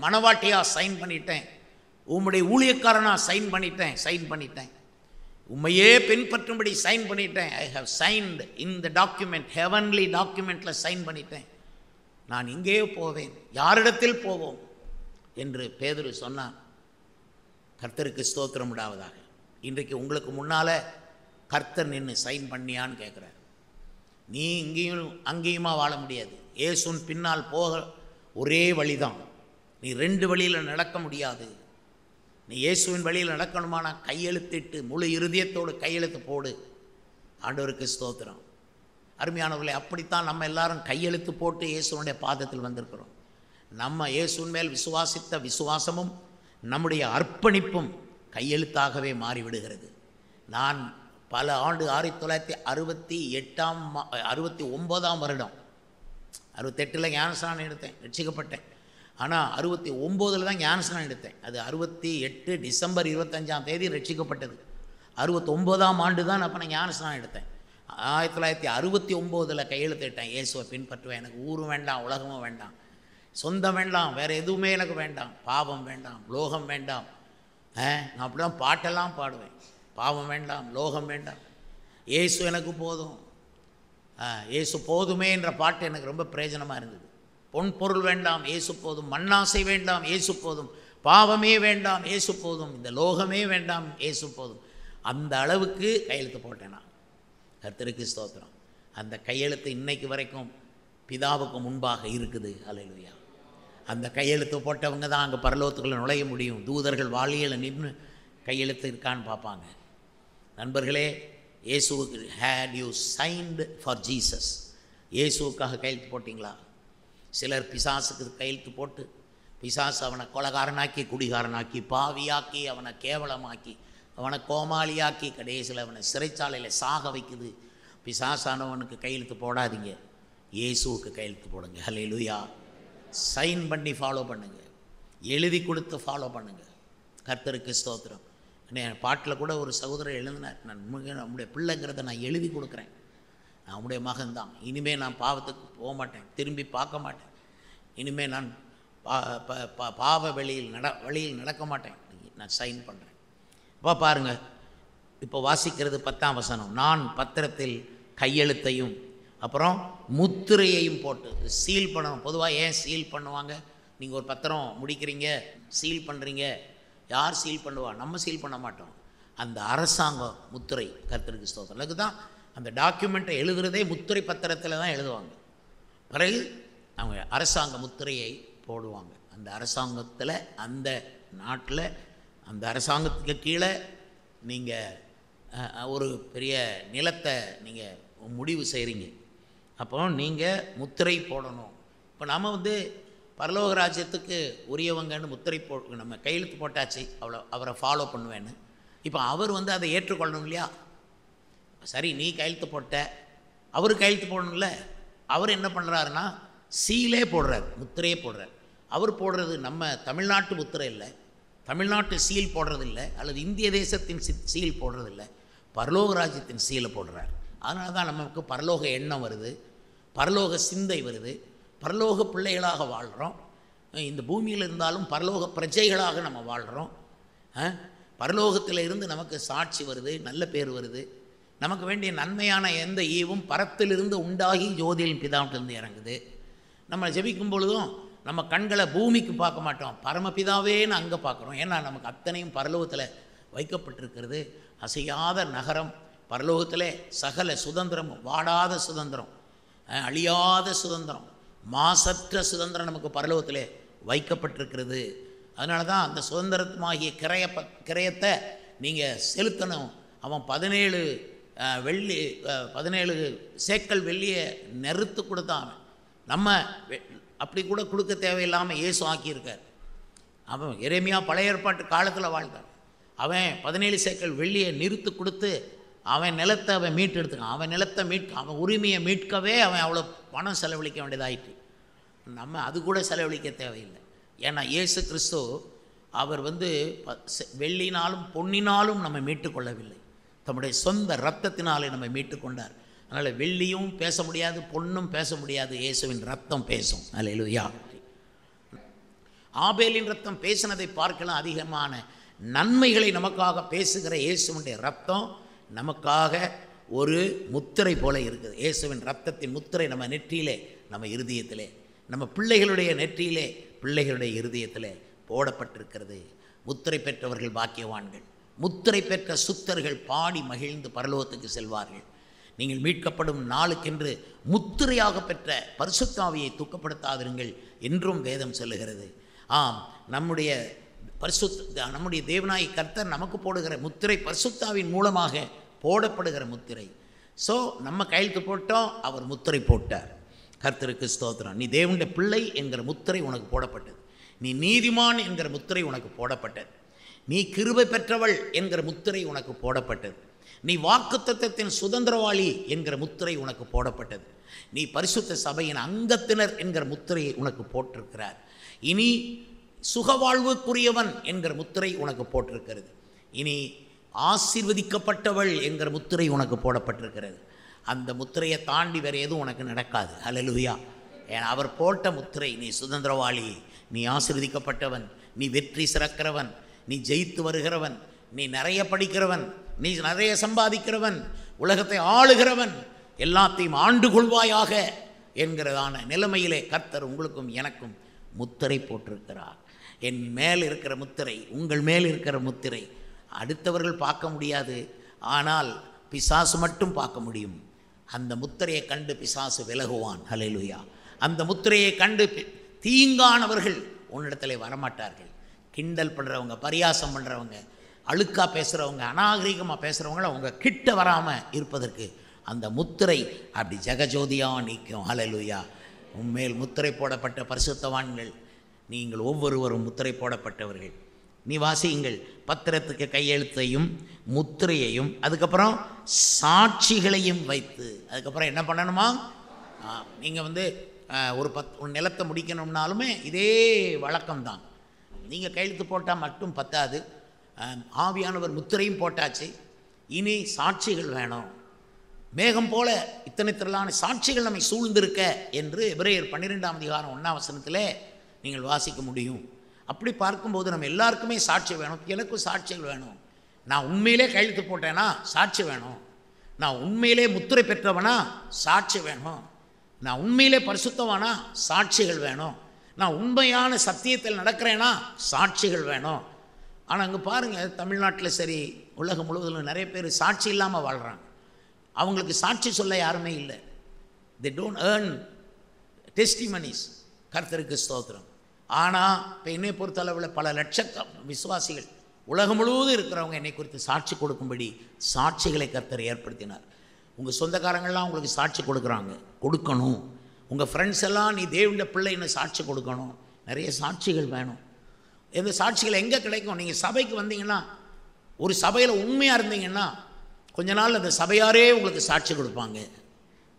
மனவாட்டியாக சைன் பண்ணிட்டேன், உம்முடைய ஊழியக்காரனாக சைன் பண்ணிட்டேன், உம்மையே பின்பற்றும்படி சைன் பண்ணிட்டேன். I have signed in the document, heavenly டாக்குமெண்ட்டில் சைன் பண்ணிட்டேன். நான் இங்கே போவேன், யாரிடத்தில் போவோம் என்று பேதுரு சொன்னான். கர்த்தருக்கு ஸ்தோத்திரம் உண்டாவதாக. இன்றைக்கு உங்களுக்கு முன்னால் கர்த்தர் நின்று சைன் பண்ணியான்னு கேட்குறார். நீ இங்கேயும் அங்கேயுமா வாழ முடியாது. இயேசுன் பின்னால் போக ஒரே வழிதான். நீ ரெண்டு வழியில் நடக்க முடியாது. நீ இயேசுவின் வழியில் நடக்கணுமானா கையெழுத்திட்டு முழு இருதயத்தோடு கையெழுத்து போடு. ஆண்டவருக்கு ஸ்தோத்திரம். அருமையானவர்களே, அப்படித்தான் நம்ம எல்லாரும் கையெழுத்து போட்டு இயேசுனுடைய பாதத்தில் வந்திருக்கிறோம். நம்ம இயேசுவின் மேல் விசுவாசித்த விசுவாசமும் நம்முடைய அர்ப்பணிப்பும் கையெழுத்தாகவே மாறிவிடுகிறது. நான் பல ஆண்டு 1969 வருடம் 68 ஞானஸ்நானம் எடுத்தேன், ரட்சிக்கப்பட்டேன். ஆனால் 69 தான் ஞானஸ்நானம் எடுத்தேன். அது 68 டிசம்பர் 25 ரட்சிக்கப்பட்டது. 69ஆம் ஆண்டு தான் அப்போ நான் ஞானஸ்நானம் எடுத்தேன். 1969 கையெழுத்திட்டேன், இயேசுவை பின்பற்றுவேன். எனக்கு ஊரும் வேண்டாம், உலகமும் வேண்டாம், சொந்தம் வேண்டாம், வேறு எதுவுமே எனக்கு வேண்டாம், பாவம் வேண்டாம், லோகம் வேண்டாம். நான் அப்படி தான் பாட்டெல்லாம் பாடுவேன். பாவம் வேண்டாம், லோகம் வேண்டாம், இயேசு எனக்கு போதும், இயேசு போதுமே என்ற பாட்டு எனக்கு ரொம்ப பிரயோஜனமாக இருந்தது. பொன் பொருள் வேண்டாம், இயேசு போதும், மண்ணாசை வேண்டாம், இயேசு போதும், பாவமே வேண்டாம், இயேசு போதும், இந்த லோகமே வேண்டாம், இயேசு போதும். அந்த அளவுக்கு கையெழுத்து போட்டேன் நான். கர்த்தருக்கு ஸ்தோத்திரம். அந்த கையெழுத்து இன்னைக்கு வரைக்கும் பிதாவுக்கு முன்பாக இருக்குது. அல்லேலூயா. அந்த கையெழுத்து போட்டவங்க தான் அங்கே பரலோகத்துக்குள்ளே நுழைய முடியும். தூதர்கள் வாளியில் நின்று கையெழுத்து இருக்கான்னு பார்ப்பாங்க. நண்பர்களே, இயேசுவுக்கு have you signed for Jesus, இயேசுவுக்காக கையெழுத்து போட்டிங்களா? சிலர் பிசாசுக்கு கையெழுத்து போட்டு பிசாசு அவனை கொலைகாரனாக்கி, குடிகாரனாக்கி, பாவியாக்கி, அவனை கேவலமாக்கி, அவனை கோமாளியாக்கி, கடைசியில் அவனை சிறைச்சாலையில் சாக வைக்குது. பிசாசானவனுக்கு கையெழுத்து போடாதீங்க, இயேசுவுக்கு கையெழுத்து போடுங்க. ஹல்லேலூயா. சைன் பண்ணி ஃபாலோ பண்ணுங்கள், எழுதி கொடுத்து ஃபாலோ பண்ணுங்கள். கர்த்தருக்கு ஸ்தோத்திரம். என் பாட்டில் கூட ஒரு சகோதரர் எழுதினார், நான் நம்முடைய பிள்ளைங்கிறத நான் எழுதி கொடுக்குறேன், நான் உடைய மகன்தான், இனிமேல் நான் பாவத்துக்கு போக மாட்டேன், திரும்பி பார்க்க மாட்டேன், இனிமேல் நான் பாவ வழியில் நடக்க மாட்டேன், நான் சைன் பண்ணுறேன். அப்போ பாருங்கள், இப்போ வாசிக்கிறது 10ஆம் வசனம். நான் பத்திரத்தில் கையெழுத்தையும் அப்புறம் முத்திரையையும் போட்டு சீல் பண்ணணும். பொதுவாக ஏன் சீல் பண்ணுவாங்க? நீங்கள் ஒரு பத்திரம் முடிக்கிறீங்க, சீல் பண்ணுறீங்க, யார் சீல் பண்ணுவா? நம்ம சீல் பண்ண மாட்டோம். அந்த அரசாங்க முத்திரை, கர்த்தருக்கு ஸ்தோத்திரம். அதுக்கு தான் அந்த டாக்குமெண்ட்டை எழுதுறதே முத்திரை பத்திரத்தில் தான் எழுதுவாங்க. பிறகு அவங்க அரசாங்க முத்திரையை போடுவாங்க. அந்த அரசாங்கத்தில், அந்த நாட்டில், அந்த அரசாங்கத்துக்கு கீழே நீங்கள் ஒரு பெரிய நிலத்தை நீங்கள் முடிவு செய்கிறீங்க. அப்போ நீங்கள் முத்திரை போடணும். இப்போ நம்ம பரலோக ராஜ்யத்துக்கு உரியவங்கன்னு முத்திரை நம்ம கையெழுத்து போட்டாச்சு, அவரை ஃபாலோ பண்ணுவேன்னு. இப்போ அவர் அதை ஏற்றுக்கொள்ளணும் இல்லையா? சரி, நீ கையெழுத்து போட்ட, அவர் கையெழுத்து போடணும்ல. அவர் என்ன பண்ணுறாருன்னா சீலே போடுறார், முத்திரையே போடுறார். அவர் போடுறது நம்ம தமிழ்நாட்டு முத்திரை இல்லை, தமிழ்நாட்டு சீல் போடுறதில்லை, அல்லது இந்திய தேசத்தின் சீல் போடுறதில்லை, பரலோக ராஜ்யத்தின் சீலை போடுறார். அதனால தான் நமக்கு பரலோக எண்ணம் வருது, பரலோக சிந்தை வருது, பரலோக பிள்ளைகளாக வாழ்கிறோம். இந்த பூமியில் இருந்தாலும் பரலோக பிரஜைகளாக நம்ம வாழ்கிறோம். பரலோகத்தில் இருந்து நமக்கு சாட்சி வருது, நல்ல பேர் வருது. நமக்கு வேண்டிய நன்மையான எந்த ஈவும் பரத்திலிருந்து உண்டாகி ஜோதியின் பிதாவிலிருந்து இறங்குது. நம்ம ஜெபிக்கும் பொழுதும் நம்ம கண்களை பூமிக்கு பார்க்க மாட்டோம், பரமபிதாவேன்னு அங்கே பார்க்குறோம். ஏன்னா நமக்கு அத்தனையும் பரலோகத்தில் வைக்கப்பட்டிருக்கிறது. அசையாத நகரம் பரலோகத்திலே, சகல சுதந்திரமும், வாடாத சுதந்திரம், அழியாத சுதந்திரம், மாசற்ற சுதந்திரம் நமக்கு பரலோகத்திலே வைக்கப்பட்டிருக்கிறது. அதனால தான் அந்த சுதந்திரமாகிய கிரயத்தை நீங்கள் செலுத்தணும். அவன் 17 சேக்கல் வெள்ளியை நெருத்து கொடுத்தான். நம்ம அப்படி கூட கொடுக்க தேவையில்லாமல் இயேசு ஆக்கியிருக்கார். அவன் எரேமியா பழைய ஏற்பாட்டு காலத்தில் வாழ்ந்தான். அவன் 17 சேக்கல் வெள்ளியை நிறுத்து கொடுத்து அவன் நிலத்தை அவன் மீட்டெடுத்துக்கான். அவன் நிலத்தை அவன் உரிமையை மீட்கவே அவன் அவ்வளோ பணம் செலவழிக்க வேண்டியதாயிட்டு. நம்ம அது கூட செலவழிக்க தேவையில்லை. ஏன்னா இயேசு கிறிஸ்து அவர் வெள்ளினாலும் பொன்னினாலும் நம்ம மீட்டுக்கொள்ளவில்லை, தம்முடைய சொந்த இரத்தத்தினாலே நம்ம மீட்டுக்கொண்டார். அதனால் வெள்ளியும் பேச முடியாது, பொன்னும் பேச முடியாது, இயேசுவின் ரத்தம் பேசும். அல்லேலூயா. ஆபேலின் ரத்தம் பேசினதை பார்க்கலாம் அதிகமான நன்மைகளை நமக்காக பேசுகிற இயேசுவினுடைய ரத்தம் நமக்காக ஒரு முத்திரை போல இருக்குது. இயேசுவின் ரத்தத்தின் முத்திரை நம்ம நெற்றியிலே, நம்ம இருதயத்திலே, நம்ம பிள்ளைகளுடைய நெற்றியிலே, பிள்ளைகளுடைய இருதயத்திலே போடப்பட்டிருக்கிறது. முத்திரை பெற்றவர்கள் பாக்கியவான்கள். முத்திரை பெற்ற சுத்தர்கள் பாடி மகிழ்ந்து பரலோகத்துக்கு செல்வார்கள். நீங்கள் மீட்கப்படும் நாளுக்கென்று முத்திரையாக பெற்ற பரிசுத்த ஆவியை தூக்கப்படுத்தாதிருங்கள் என்றும் வேதம் சொல்லுகிறது. ஆம், நம்முடைய தேவனாய் கர்த்தர் நமக்கு போடுகிற முத்திரை பரிசுத்த ஆவியின் மூலமாக போடப்படுகிற முத்திரை. ஸோ நம்ம கையெழுத்து போட்டோம், அவர் முத்திரை போட்டார். கர்த்தருக்கு ஸ்தோத்திரம். நீ தேவனுடைய பிள்ளை என்கிற முத்திரை உனக்கு போடப்பட்டது. நீ நீதிமான் என்கிற முத்திரை உனக்கு போடப்பட்டது. நீ கிருபை பெற்றவள் என்கிற முத்திரை உனக்கு போடப்பட்டது. நீ வாக்குத்தத்தத்தின் சுதந்திரவாளி என்கிற முத்திரை உனக்கு போடப்பட்டது. நீ பரிசுத்த சபையின் அங்கத்தினர் என்கிற முத்திரையை உனக்கு போட்டிருக்கிறார். இனி சுகவாழ்வுக்குரியவன் என்கிற முத்திரை உனக்கு போட்டிருக்கிறது. இனி ஆசீர்வதிக்கப்பட்டவள் என்கிற முத்திரை உனக்கு போடப்பட்டிருக்கிறது. அந்த முத்திரையை தாண்டி வேறு எதுவும் உனக்கு நடக்காது. அல்லேலூயா. ஏன்னா அவர் போட்ட முத்திரை, நீ சுதந்திரவாளி, நீ ஆசீர்வதிக்கப்பட்டவன், நீ வெற்றி சிறக்கிறவன், நீ ஜெயித்து வருகிறவன், நீ நிறைய படிக்கிறவன், நீ நிறைய சம்பாதிக்கிறவன், உலகத்தை ஆளுகிறவன், எல்லாத்தையும் ஆண்டு கொள்வாயாக என்கிறதான நிலைமையிலே கர்த்தர் உங்களுக்கும் எனக்கும் முத்திரை போட்டிருக்கிறார். என் மேல் இருக்கிற முத்திரை, உங்கள் மேல் இருக்கிற முத்திரை அடுத்தவர்கள் பார்க்க முடியாது, ஆனால் பிசாசு மட்டும் பார்க்க முடியும். அந்த முத்திரையை கண்டு பிசாசு விலகுவான். ஹல்லேலூயா. அந்த முத்திரையை கண்டு தீங்கானவர்கள் உன்னிடத்தில் வரமாட்டார்கள். கிண்டல் பண்ணுறவங்க, பரியாசம் பண்ணுறவங்க, அழுக்காக பேசுகிறவங்க, அநாகரிகமாக பேசுகிறவங்கள அவங்க கிட்ட வராமல் இருப்பதற்கு அந்த முத்திரை அப்படி ஜெகஜோதியாக நிற்கும். ஹல்லேலூயா. உண்மையில் முத்திரை போடப்பட்ட பரிசுத்தவான்கள் நீங்கள் ஒவ்வொருவரும் முத்திரை போடப்பட்டவர்கள். நீ வாசியுங்கள், பத்திரத்துக்கு கையெழுத்தையும் முத்திரையையும் அதுக்கப்புறம் சாட்சிகளையும் வைத்து. அதுக்கப்புறம் என்ன பண்ணணுமா? நீங்கள் ஒரு நிலத்தை முடிக்கணும்னாலுமே இதே வழக்கம்தான். நீங்கள் கையெழுத்து போட்டால் மட்டும் பத்தாது, ஆவியானவர் முத்திரையும் போட்டாச்சு, இனி சாட்சிகள் வேணும். மேகம் போல இத்தனை திரளான சாட்சிகள் நம்மை சூழ்ந்திருக்க என்று எபிரேயர் 12ஆம் அதிகாரம் 1ஆம் வசனத்திலே நீங்கள் வாசிக்க முடியும். அப்படி பார்க்கும்போது நம்ம எல்லாருக்குமே சாட்சி வேணும். எனக்கும் சாட்சிகள் வேணும். நான் உண்மையிலே கையெழுத்து போட்டேன்னா சாட்சி வேணும். நான் உண்மையிலே முத்திரை பெற்றவனா சாட்சி வேணும். நான் உண்மையிலே பரிசுத்தவானா சாட்சிகள் வேணும். நான் உண்மையான சத்தியத்தில் நடக்கிறேன்னா சாட்சிகள் வேணும். ஆனால் அங்கே பாருங்கள், தமிழ்நாட்டில் சரி உலகம் முழுவதும் நிறைய பேர் சாட்சி இல்லாமல் வாழ்கிறாங்க. அவங்களுக்கு சாட்சி சொல்ல யாருமே இல்லை. they don't earn testimonies. கர்த்தருக்கு ஸ்தோத்திரம். ஆனால் இப்போ என்னை பொறுத்தளவில் பல விசுவாசிகள் உலகம் முழுவதும் இருக்கிறவங்க என்னை குறித்து சாட்சி கொடுக்கும்படி சாட்சிகளை கர்த்தர் ஏற்படுத்தினார். உங்கள் சொந்தக்காரங்கள்லாம் உங்களுக்கு சாட்சி கொடுக்கணும். உங்கள் ஃப்ரெண்ட்ஸ் எல்லாம் நீ தேவனுடைய பிள்ளைன்னு சாட்சி கொடுக்கணும். நிறைய சாட்சிகள் வேணும். இந்த சாட்சிகள் எங்கே கிடைக்கும்? நீங்கள் சபைக்கு வந்தீங்கன்னா, ஒரு சபையில் உண்மையாக இருந்தீங்கன்னா கொஞ்ச நாள் அந்த சபையாரே உங்களுக்கு சாட்சி கொடுப்பாங்க.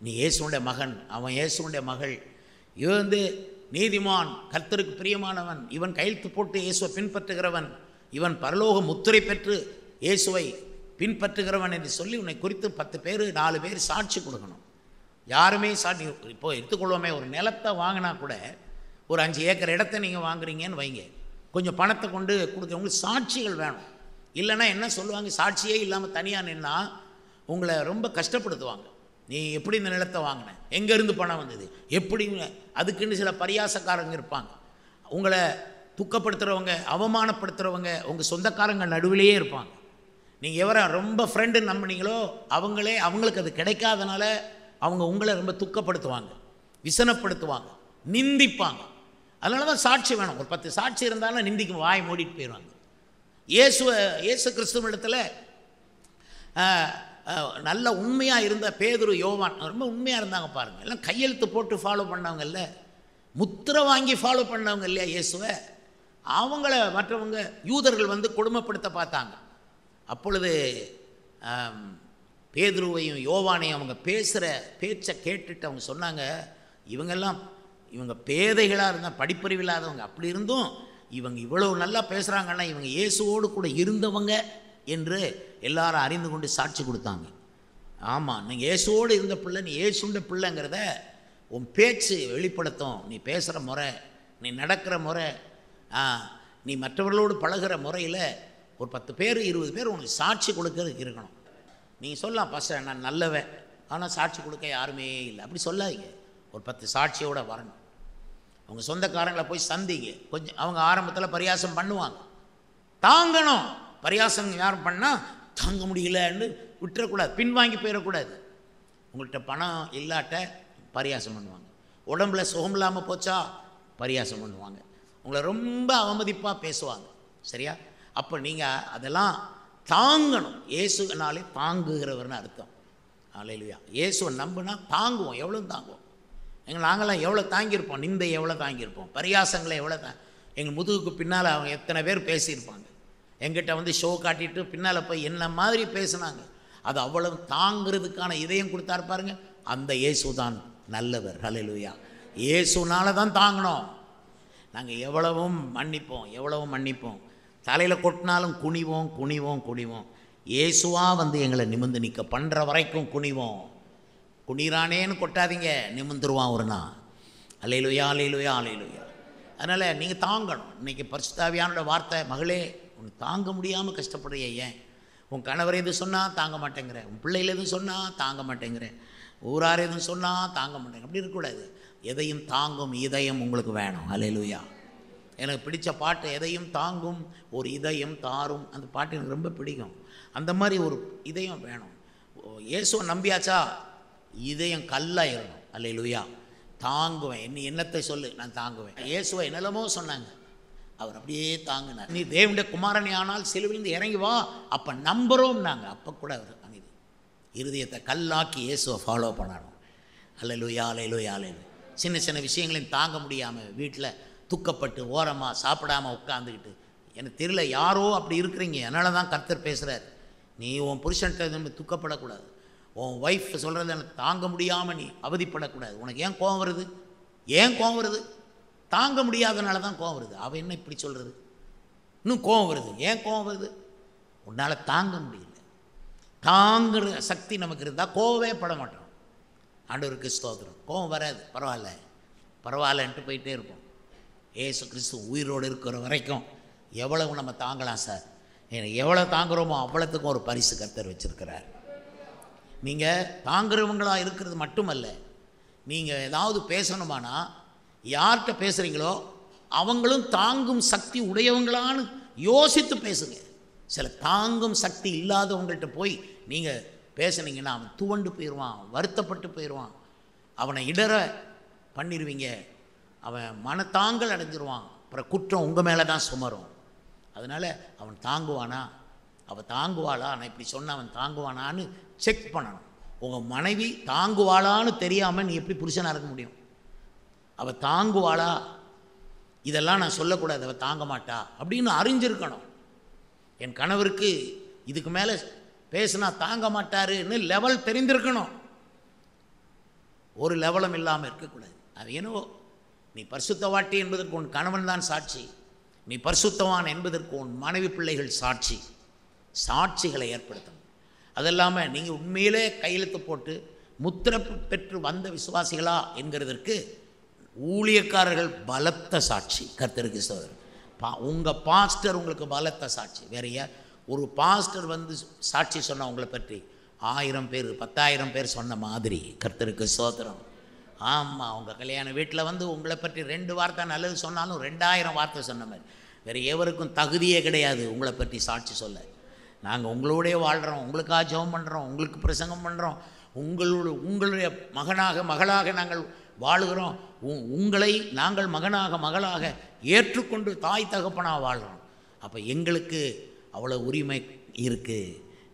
நீ இயேசுவுடைய மகன், அவன் இயேசுவுடைய மகள், இவன் நீதிமான், கர்த்தருக்கு பிரியமானவன், இவன் கையெழுத்து போட்டு இயேசுவை பின்பற்றுகிறவன், இவன் பரலோக முத்திரை பெற்று இயேசுவை பின்பற்றுகிறவன் என்று சொல்லி உன்னை குறித்து 10 பேர் 4 பேர் சாட்சி கொடுக்கணும். யாருமே சாட்சி இப்போ எடுத்துக்கொள்வோமே, ஒரு நிலத்தை வாங்கினா கூட ஒரு 5 ஏக்கர் இடத்த நீங்கள் வாங்குறீங்கன்னு வைங்க, கொஞ்சம் பணத்தை கொண்டு கொடுக்க உங்களுக்கு சாட்சிகள் வேணும். இல்லைன்னா என்ன சொல்லுவாங்க, சாட்சியே இல்லாமல் தனியாக நின்னா உங்களை ரொம்ப கஷ்டப்படுத்துவாங்க. நீ எப்படி இந்த நிலத்தை வாங்கின, எங்கேருந்து பணம் வந்தது, எப்படி, அதுக்குன்னு சில பரியாசக்காரங்க இருப்பாங்க. உங்களை துக்கப்படுத்துகிறவங்க, அவமானப்படுத்துகிறவங்க உங்கள் சொந்தக்காரங்க நடுவிலேயே இருப்பாங்க. நீங்கள் எவரை ரொம்ப ஃப்ரெண்டுன்னு நம்பினீங்களோ அவங்களுக்கு அது கிடைக்காதனால அவங்க உங்களை ரொம்ப துக்கப்படுத்துவாங்க, விசனப்படுத்துவாங்க, நிந்திப்பாங்க. அதனால தான் சாட்சி வேணும். ஒரு 10 சாட்சி இருந்தாலும் நிந்திக்கும், வாய் மூடிட்டு போயிடுவாங்க. இயேசு கிறிஸ்துவிடத்தில் நல்ல உண்மையாக இருந்த பேதுரு, யோவான் ரொம்ப உண்மையாக இருந்தாங்க பாருங்கள். எல்லாம் கையெழுத்து போட்டு ஃபாலோ பண்ணவங்க இல்லை, முத்திரை வாங்கி ஃபாலோ பண்ணவங்க இல்லையா இயேசுவை. அவங்கள மற்றவங்க யூதர்கள் கொடுமைப்படுத்த பார்த்தாங்க. அப்பொழுது பேதுருவையும் யோவானையும் அவங்க பேசுகிற பேச்சை கேட்டுட்டு அவங்க சொன்னாங்க, இவங்க பேதைகளாக இருந்தால், படிப்பறிவில்லாதவங்க, அப்படி இருந்தும் இவங்க இவ்வளோ நல்லா பேசுகிறாங்கன்னா இவங்க இயேசுவோடு கூட இருந்தவங்க என்று எல்லாரும் அறிந்து கொண்டு சாட்சி கொடுத்தாங்க. ஆமாம், நீங்கள் இயேசுவோடு இருந்த பிள்ளை, நீ இயேசுண்ட பிள்ளைங்கிறத உன் பேச்சு வெளிப்படுத்தும். நீ பேசுகிற முறை, நீ நடக்கிற முறை, நீ மற்றவர்களோடு பழகிற முறையில் ஒரு 10 பேர் 20 பேர் உங்களுக்கு சாட்சி கொடுக்கறதுக்கு இருக்கணும். நீங்கள் சொல்லலாம், பாஸ்டர் நான் நல்லவன், ஆனால் சாட்சி கொடுக்க யாருமே இல்லை, அப்படி சொல்லாதீங்க. ஒரு 10 சாட்சியோடு வரணும். அவங்க சொந்தக்காரங்களை போய் சந்திங்க. கொஞ்சம் அவங்க ஆரம்பத்தில் பரியாசம் பண்ணுவாங்க, தாங்கணும். பரியாசம் யாரும் பண்ணால் தாங்க முடியலன்னு விட்டுறக்கூடாது, பின்வாங்கி போயிடக்கூடாது. உங்கள்கிட்ட பணம் இல்லாட்ட பரியாசம் பண்ணுவாங்க, உடம்புல சுகம் இல்லாமல் போச்சா பரியாசம் பண்ணுவாங்க, உங்களை ரொம்ப அவமதிப்பாக பேசுவாங்க. சரியா? அப்போ நீங்கள் அதெல்லாம் தாங்கணும். இயேசுனாலே தாங்குகிறவர்னு அர்த்தம். அல்லேலூயா. இயேசுவை நம்புனா தாங்குவோம். எவ்வளோ தாங்குவோம்? நாங்களாம் எவ்வளோ தாங்கியிருப்போம், நிந்தை எவ்வளோ தாங்கியிருப்போம், பரியாசங்களை எவ்வளோ எங்கள் முதுகுக்கு பின்னால் அவங்க எத்தனை பேர் பேசியிருப்பாங்க. எங்கிட்ட ஷோ காட்டிட்டு பின்னால் போய் என்ன மாதிரி பேசுனாங்க. அது அவ்வளவு தாங்கிறதுக்கான இதயம் கொடுத்தாரு பாருங்க. அந்த இயேசு தான் நல்லவர். அல்லேலூயா. இயேசுனால தான் தாங்கணும். நாங்கள் எவ்வளவும் மன்னிப்போம், தலையில் கொட்டினாலும் குனிவோம். இயேசுவாக எங்களை நிமிர்ந்து நிற்க பண்ணுற வரைக்கும் குனிறானேன்னு கொட்டாதீங்க, நிமிர்ந்துருவான் ஒரு நாள். அல்லேலூயா. அதனால் நீங்கள் தாங்கணும். இன்றைக்கி பரிசுத்தாவியானோட வார்த்தை, மகளே உன் தாங்க முடியாமல் கஷ்டப்படுறிய, ஏன் உன் கணவர் எதுவும் சொன்னால் தாங்க மாட்டேங்கிற, உன் பிள்ளைகள் எதுவும் சொன்னால் தாங்க மாட்டேங்கிற, ஊரார் எதுவும் சொன்னால் தாங்க மாட்டேங்க. அப்படி இருக்கக்கூடாது. எதையும் தாங்கும் இதயம் உங்களுக்கு வேணும். அல்லேலூயா. எனக்கு பிடித்த பாட்டு, எதையும் தாங்கும் ஒரு இதயம் தாரும், அந்த பாட்டு எனக்கு ரொம்ப பிடிக்கும். அந்த மாதிரி ஒரு இதயம் வேணும். இயேசுவை நம்பியாச்சா இதயம் கல்லாயிரணும். அல்லேலூயா. தாங்குவேன், நீ என்னத்தை சொல்லு, நான் தாங்குவேன். இயேசுவை என்னெல்லாமோ சொன்னாங்க, அவர் அப்படியே தாங்கினார். நீ தேவனுடைய குமாரனே ஆனால் சிலுவிலிருந்து இறங்கி வா, அப்போ நம்புகிறோம் நாங்கள். அப்போ கூட அவர் அங்கே இருதயத்தை கல்லாக்கி இயேசுவை ஃபாலோ பண்ணணும். அல்லேலூயா. சின்ன சின்ன விஷயங்களையும் தாங்க முடியாமல் வீட்டில் துக்கப்பட்டு ஓரமாக சாப்பிடாமல் உட்காந்துக்கிட்டு, எனக்கு தெரியல, யாரோ அப்படி இருக்கிறீங்க. அதனால தான் கர்த்தர் பேசுகிறார். நீ உன் புருஷன்கிட்ட துக்கப்படக்கூடாது. உன் ஒய்ஃப் சொல்கிறது எனக்கு தாங்க முடியாமல் நீ அவதிப்படக்கூடாது. உனக்கு ஏன் கோவம் வருது? தாங்க முடியாதனால தான் கோவம் வருது. அவள் என்ன இப்படி சொல்கிறது? இன்னும் கோவம் வருது. ஏன் கோவம் வருது? உன்னால் தாங்க முடியல. தாங்குற சக்தி நமக்கு இருந்தால் கோவமே பட மாட்டோம். ஆண்டவருக்கு ஸ்தோத்திரம். கோவம் வராது. பரவாயில்லன்ட்டு போயிட்டே இருப்போம். ஏசு கிறிஸ்து உயிரோடு இருக்கிற வரைக்கும் எவ்வளவு நம்ம தாங்கலாம் சார். எவ்வளோ தாங்குகிறோமோ அவ்வளோத்துக்கும் ஒரு பரிசு கர்த்தர் வச்சுருக்கிறார். நீங்கள் தாங்குறவங்களாக இருக்கிறது மட்டுமல்ல, நீங்கள் ஏதாவது பேசணுமானா யார்கிட்ட பேசுகிறீங்களோ அவங்களும் தாங்கும் சக்தி உடையவங்களான்னு யோசித்து பேசுங்க. சில தாங்கும் சக்தி இல்லாதவங்கள்ட்ட போய் நீங்கள் பேசுனீங்கன்னா அவன் துவண்டு போயிடுவான், வருத்தப்பட்டு போயிடுவான், அவனை இடற பண்ணிடுவீங்க, அவன் மனத்தாங்கல் அடைஞ்சிருவான், அப்புறம் குற்றம் உங்கள் மேலே தான் சுமரும். அதனால் அவன் தாங்குவானா, அவன் தாங்குவாளா, நான் இப்படி சொன்ன அவன் தாங்குவானான்னு செக் பண்ணணும். உங்கள் மனைவி தாங்குவாளான்னு தெரியாமல் நீ எப்படி புருஷனாக இருக்க முடியும்? அவள் தாங்குவாளா, இதெல்லாம் நான் சொல்லக்கூடாது, அவள் தாங்க மாட்டா அப்படின்னு அறிஞ்சிருக்கணும். என் கணவருக்கு இதுக்கு மேலே பேசுனா தாங்க மாட்டாருன்னு லெவல் தெரிந்திருக்கணும். ஒரு லெவலும் இல்லாமல் இருக்கக்கூடாது. அது என்னவோ நீ பரிசுத்தவாட்டி என்பதற்கு உன் கணவன் தான் சாட்சி, நீ பரிசுத்தவான் என்பதற்கு உன் மனைவி பிள்ளைகள் சாட்சி. சாட்சிகளை ஏற்படுத்தணும். அதெல்லாமல் நீங்கள் உண்மையிலே கையெழுத்து போட்டு முத்திரை பெற்று வந்த விசுவாசிகளா என்கிறதற்கு ஊழியக்காரர்கள் பலத்த சாட்சி. கர்த்தருக்கு ஸ்தோத்திரம். உங்கள் பாஸ்டர் உங்களுக்கு பலத்த சாட்சி. வேறையா ஒரு பாஸ்டர் வந்து சாட்சி சொன்ன உங்களை பற்றி 1000 பேர் 10,000 பேர் சொன்ன மாதிரி. கர்த்தருக்கு ஸ்தோத்திரம். ஆமாம், உங்கள் கல்யாண வீட்டில் வந்து உங்களை பற்றி 2 வார்த்தை நல்லது சொன்னாலும் 2000 வார்த்தை சொன்ன மாதிரி. வேறு எவருக்கும் தகுதியே கிடையாது உங்களை பற்றி சாட்சி சொல்ல. நாங்கள் உங்களோடய வாழ்கிறோம், உங்களுக்காக ஜெபம் பண்ணுறோம், உங்களுக்கு பிரசங்கம் பண்ணுறோம், உங்களுடைய மகளாக நாங்கள் வாழுகிறோம். உங்களை நாங்கள் மகனாக ஏற்றுக்கொண்டு தாய் தகப்பனாக வாழ்கிறோம். அப்போ எங்களுக்கு அவ்வளோ உரிமை இருக்குது.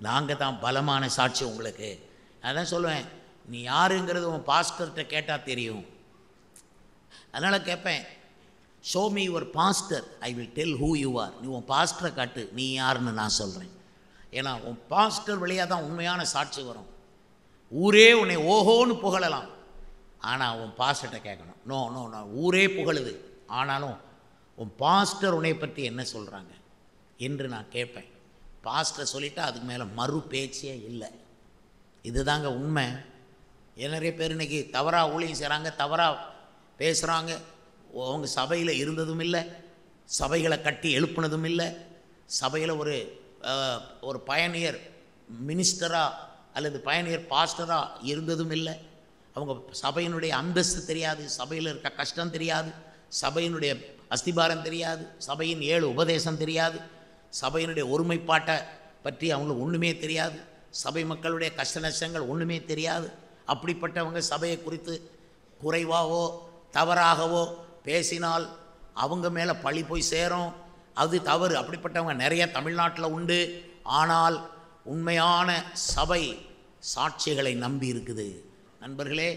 நாங்கள் தான் பலமான சாட்சி உங்களுக்கு. அதான் சொல்லுவேன், நீ யாருங்கிறது உன் பாஸ்டர்கிட்ட கேட்டால் தெரியும். அதனால் கேட்பேன், show me your pastor, I will tell who you are. நீ உன் பாஸ்டரை காட்டு, நீ யாருன்னு நான் சொல்கிறேன். ஏன்னா உன் பாஸ்டர் வழியாக தான் உண்மையான சாட்சி வரும். ஊரே உன்னை ஓஹோன்னு புகழலாம், ஆனால் உன் பாஸ்டர்கிட்ட கேட்கணும். நோ நோ நோ, ஊரே புகழுது, ஆனாலும் உன் பாஸ்டர் உன்னை பற்றி என்ன சொல்கிறாங்க என்று நான் கேட்பேன். பாஸ்டர் சொல்லிட்டா அதுக்கு மேலே மறு பேச்சே இல்லை. இதுதாங்க உண்மை. நிறைய பேர் இன்றைக்கி தவறாக ஊழியம் செய்கிறாங்க, தவறாக பேசுகிறாங்க. அவங்க சபையில் இருந்ததும் இல்லை, சபைகளை கட்டி எழுப்புனதும் இல்லை, சபையில் ஒரு பயணியர் மினிஸ்டராக அல்லது பயணியர் பாஸ்டராக இருந்ததும் இல்லை. அவங்க சபையினுடைய அந்தஸ்து தெரியாது, சபையில் இருக்க கஷ்டம் தெரியாது, சபையினுடைய அஸ்திபாரம் தெரியாது, சபையின் 7 உபதேசம் தெரியாது, சபையினுடைய ஒருமைப்பாட்டை பற்றி அவங்களுக்கு ஒன்றுமே தெரியாது, சபை மக்களுடைய கஷ்ட நஷ்டங்கள் ஒன்றுமே தெரியாது. அப்படிப்பட்டவங்க சபையை குறித்து குறைவாகவோ தவறாகவோ பேசினால் அவங்க மேலே பழி போய் சேரும். அது தவறு. அப்படிப்பட்டவங்க நிறைய தமிழ்நாட்டில் உண்டு. ஆனால் உண்மையான சபை சாட்சிகளை நம்பி இருக்குது. நண்பர்களே,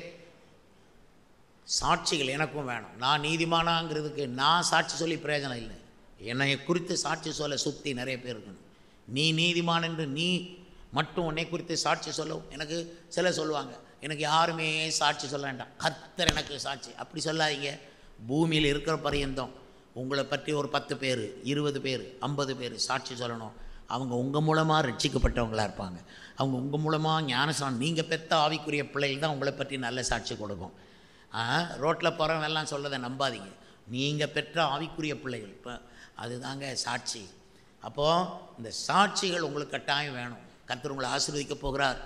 சாட்சிகள் எனக்கும் வேணும். நான் நீதிமானாங்கிறதுக்கு நான் சாட்சி சொல்லி பிரயோஜனம் இல்லை. என்னை குறித்து சாட்சி சொல்ல சுற்றி நிறைய பேர் இருக்கணும். நீ நீதிமான் என்று நீ மட்டும் உன்னை குறித்து சாட்சி சொல்லவும். எனக்கு சிலர் சொல்லுவாங்க, எனக்கு யாருமே சாட்சி சொல்ல வேண்டாம், கர்த்தர் எனக்கு சாட்சி. அப்படி சொல்லாதீங்க. பூமியில் இருக்கிற பரியந்தம் உங்களை பற்றி ஒரு 10 பேர் 20 பேர் 50 பேர் சாட்சி சொல்லணும். அவங்க உங்கள் மூலமாக ரட்சிக்கப்பட்டவங்களாக இருப்பாங்க. அவங்க உங்கள் மூலமாக ஞானஸ்நானம், நீங்கள் பெற்ற ஆவிக்குரிய பிள்ளைகள் தான் உங்களை பற்றி நல்ல சாட்சி கொடுக்கும். ரோட்டில் போகிறவங்க எல்லாம் சொல்லதை நம்பாதீங்க. நீங்கள் பெற்ற ஆவிக்குரிய பிள்ளைகள் இப்போ அதுதாங்க சாட்சி. அப்போது இந்த சாட்சிகள் உங்களுக்கு கட்டாயம் வேணும். கர்த்தர் உங்களை ஆசீர்வதிக்க போகிறார்,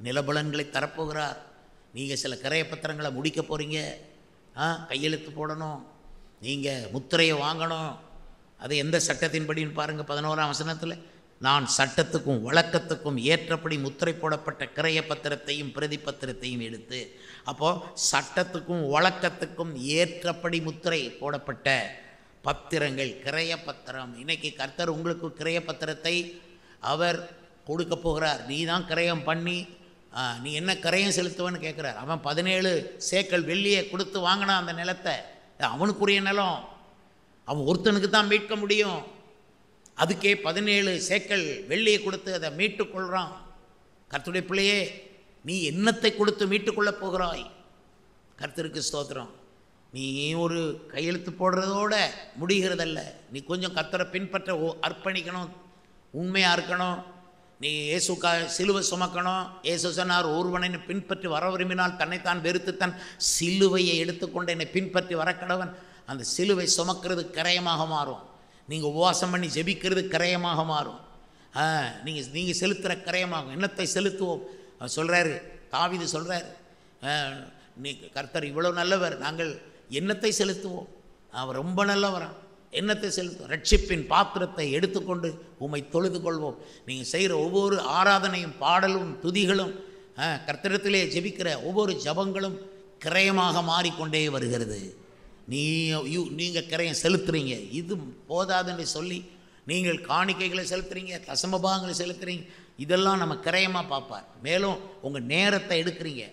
நிலபலன்களை தரப்போகிறார். நீங்கள் சில கிரைய பத்திரங்களை முடிக்க போகிறீங்க, கையெழுத்து போடணும், நீங்கள் முத்திரையை வாங்கணும். அது எந்த சட்டத்தின்படின்னு பாருங்கள். 11ஆம் வசனத்தில், நான் சட்டத்துக்கும் வழக்கத்துக்கும் ஏற்றபடி முத்திரை போடப்பட்ட கிரைய பத்திரத்தையும் பிரதி பத்திரத்தையும் எடுத்து. அப்போது சட்டத்துக்கும் வழக்கத்துக்கும் ஏற்றபடி முத்திரை போடப்பட்ட பத்திரங்கள், கிரைய பத்திரம். இன்றைக்கி கர்த்தர் உங்களுக்கு கிரைய பத்திரத்தை அவர் கொடுக்க போகிறார். நீ தான் கிரயம் பண்ணி நீ என்ன கிரயம் செலுத்துவன்னு கேட்குறார். அவன் 17 சேக்கல் வெள்ளியை கொடுத்து வாங்கினான் அந்த நிலத்தை. அவனுக்குரிய நிலம், அவன் ஒருத்தனுக்கு தான் மீட்க முடியும். அதுக்கே 17 சேக்கல் வெள்ளியை கொடுத்து அதை மீட்டுக்கொள்கிறான். கர்த்தருடைய பிள்ளையே, நீ என்னத்தை கொடுத்து மீட்டுக்கொள்ளப் போகிறாய்? கர்த்தருக்கு ஸ்தோத்திரம். நீ ஒரு கையெழுத்து போடுறதோட முடிகிறதல்ல. நீ கொஞ்சம் கர்த்தரை பின்பற்ற அர்ப்பணிக்கணும், உண்மையாக இருக்கணும். நீ இயேசுக்கா சிலுவை சுமக்கணும். இயேசு சொன்னார், ஒருவன் என்னை பின்பற்றி வர விரும்பினால் தன்னைத்தான் வெறுத்து தன் சிலுவையை எடுத்துக்கொண்டு என்னை பின்பற்றி வரக்கடவன். அந்த சிலுவை சுமக்கிறது கிரயமாக மாறும். நீங்கள் உபவாசம் பண்ணி ஜெபிக்கிறது கிரயமாக மாறும். நீங்கள் செலுத்துகிற கிரயமாகும். என்னத்தை செலுத்துவோம்? அவர் சொல்கிறாரு, தாவீது சொல்கிறார், நீ கர்த்தர் இவ்வளோ நல்லவர், நாங்கள் என்னத்தை செலுத்துவோம்? அவர் ரொம்ப நல்லவரான். என்னத்தை செலுத்தும்? ரட்சிப்பின் பாத்திரத்தை எடுத்துக்கொண்டு உம்மை தொழுது கொள்வோம். நீங்கள் செய்கிற ஒவ்வொரு ஆராதனையும் பாடலும் துதிகளும் கர்த்தரிடத்திலே ஜெபிக்கிற ஒவ்வொரு ஜபங்களும் கிரயமாக மாறிக்கொண்டே வருகிறது. நீங்கள் கிரயம் செலுத்துறீங்க, இது போதாதுன்னு சொல்லி நீங்கள் காணிக்கைகளை செலுத்துறீங்க, தசமபாகங்களை செலுத்துறீங்க, இதெல்லாம் நம்ம கிரயமாக பார்ப்பார். மேலும் உங்கள் நேரத்தை எடுக்கிறீங்க.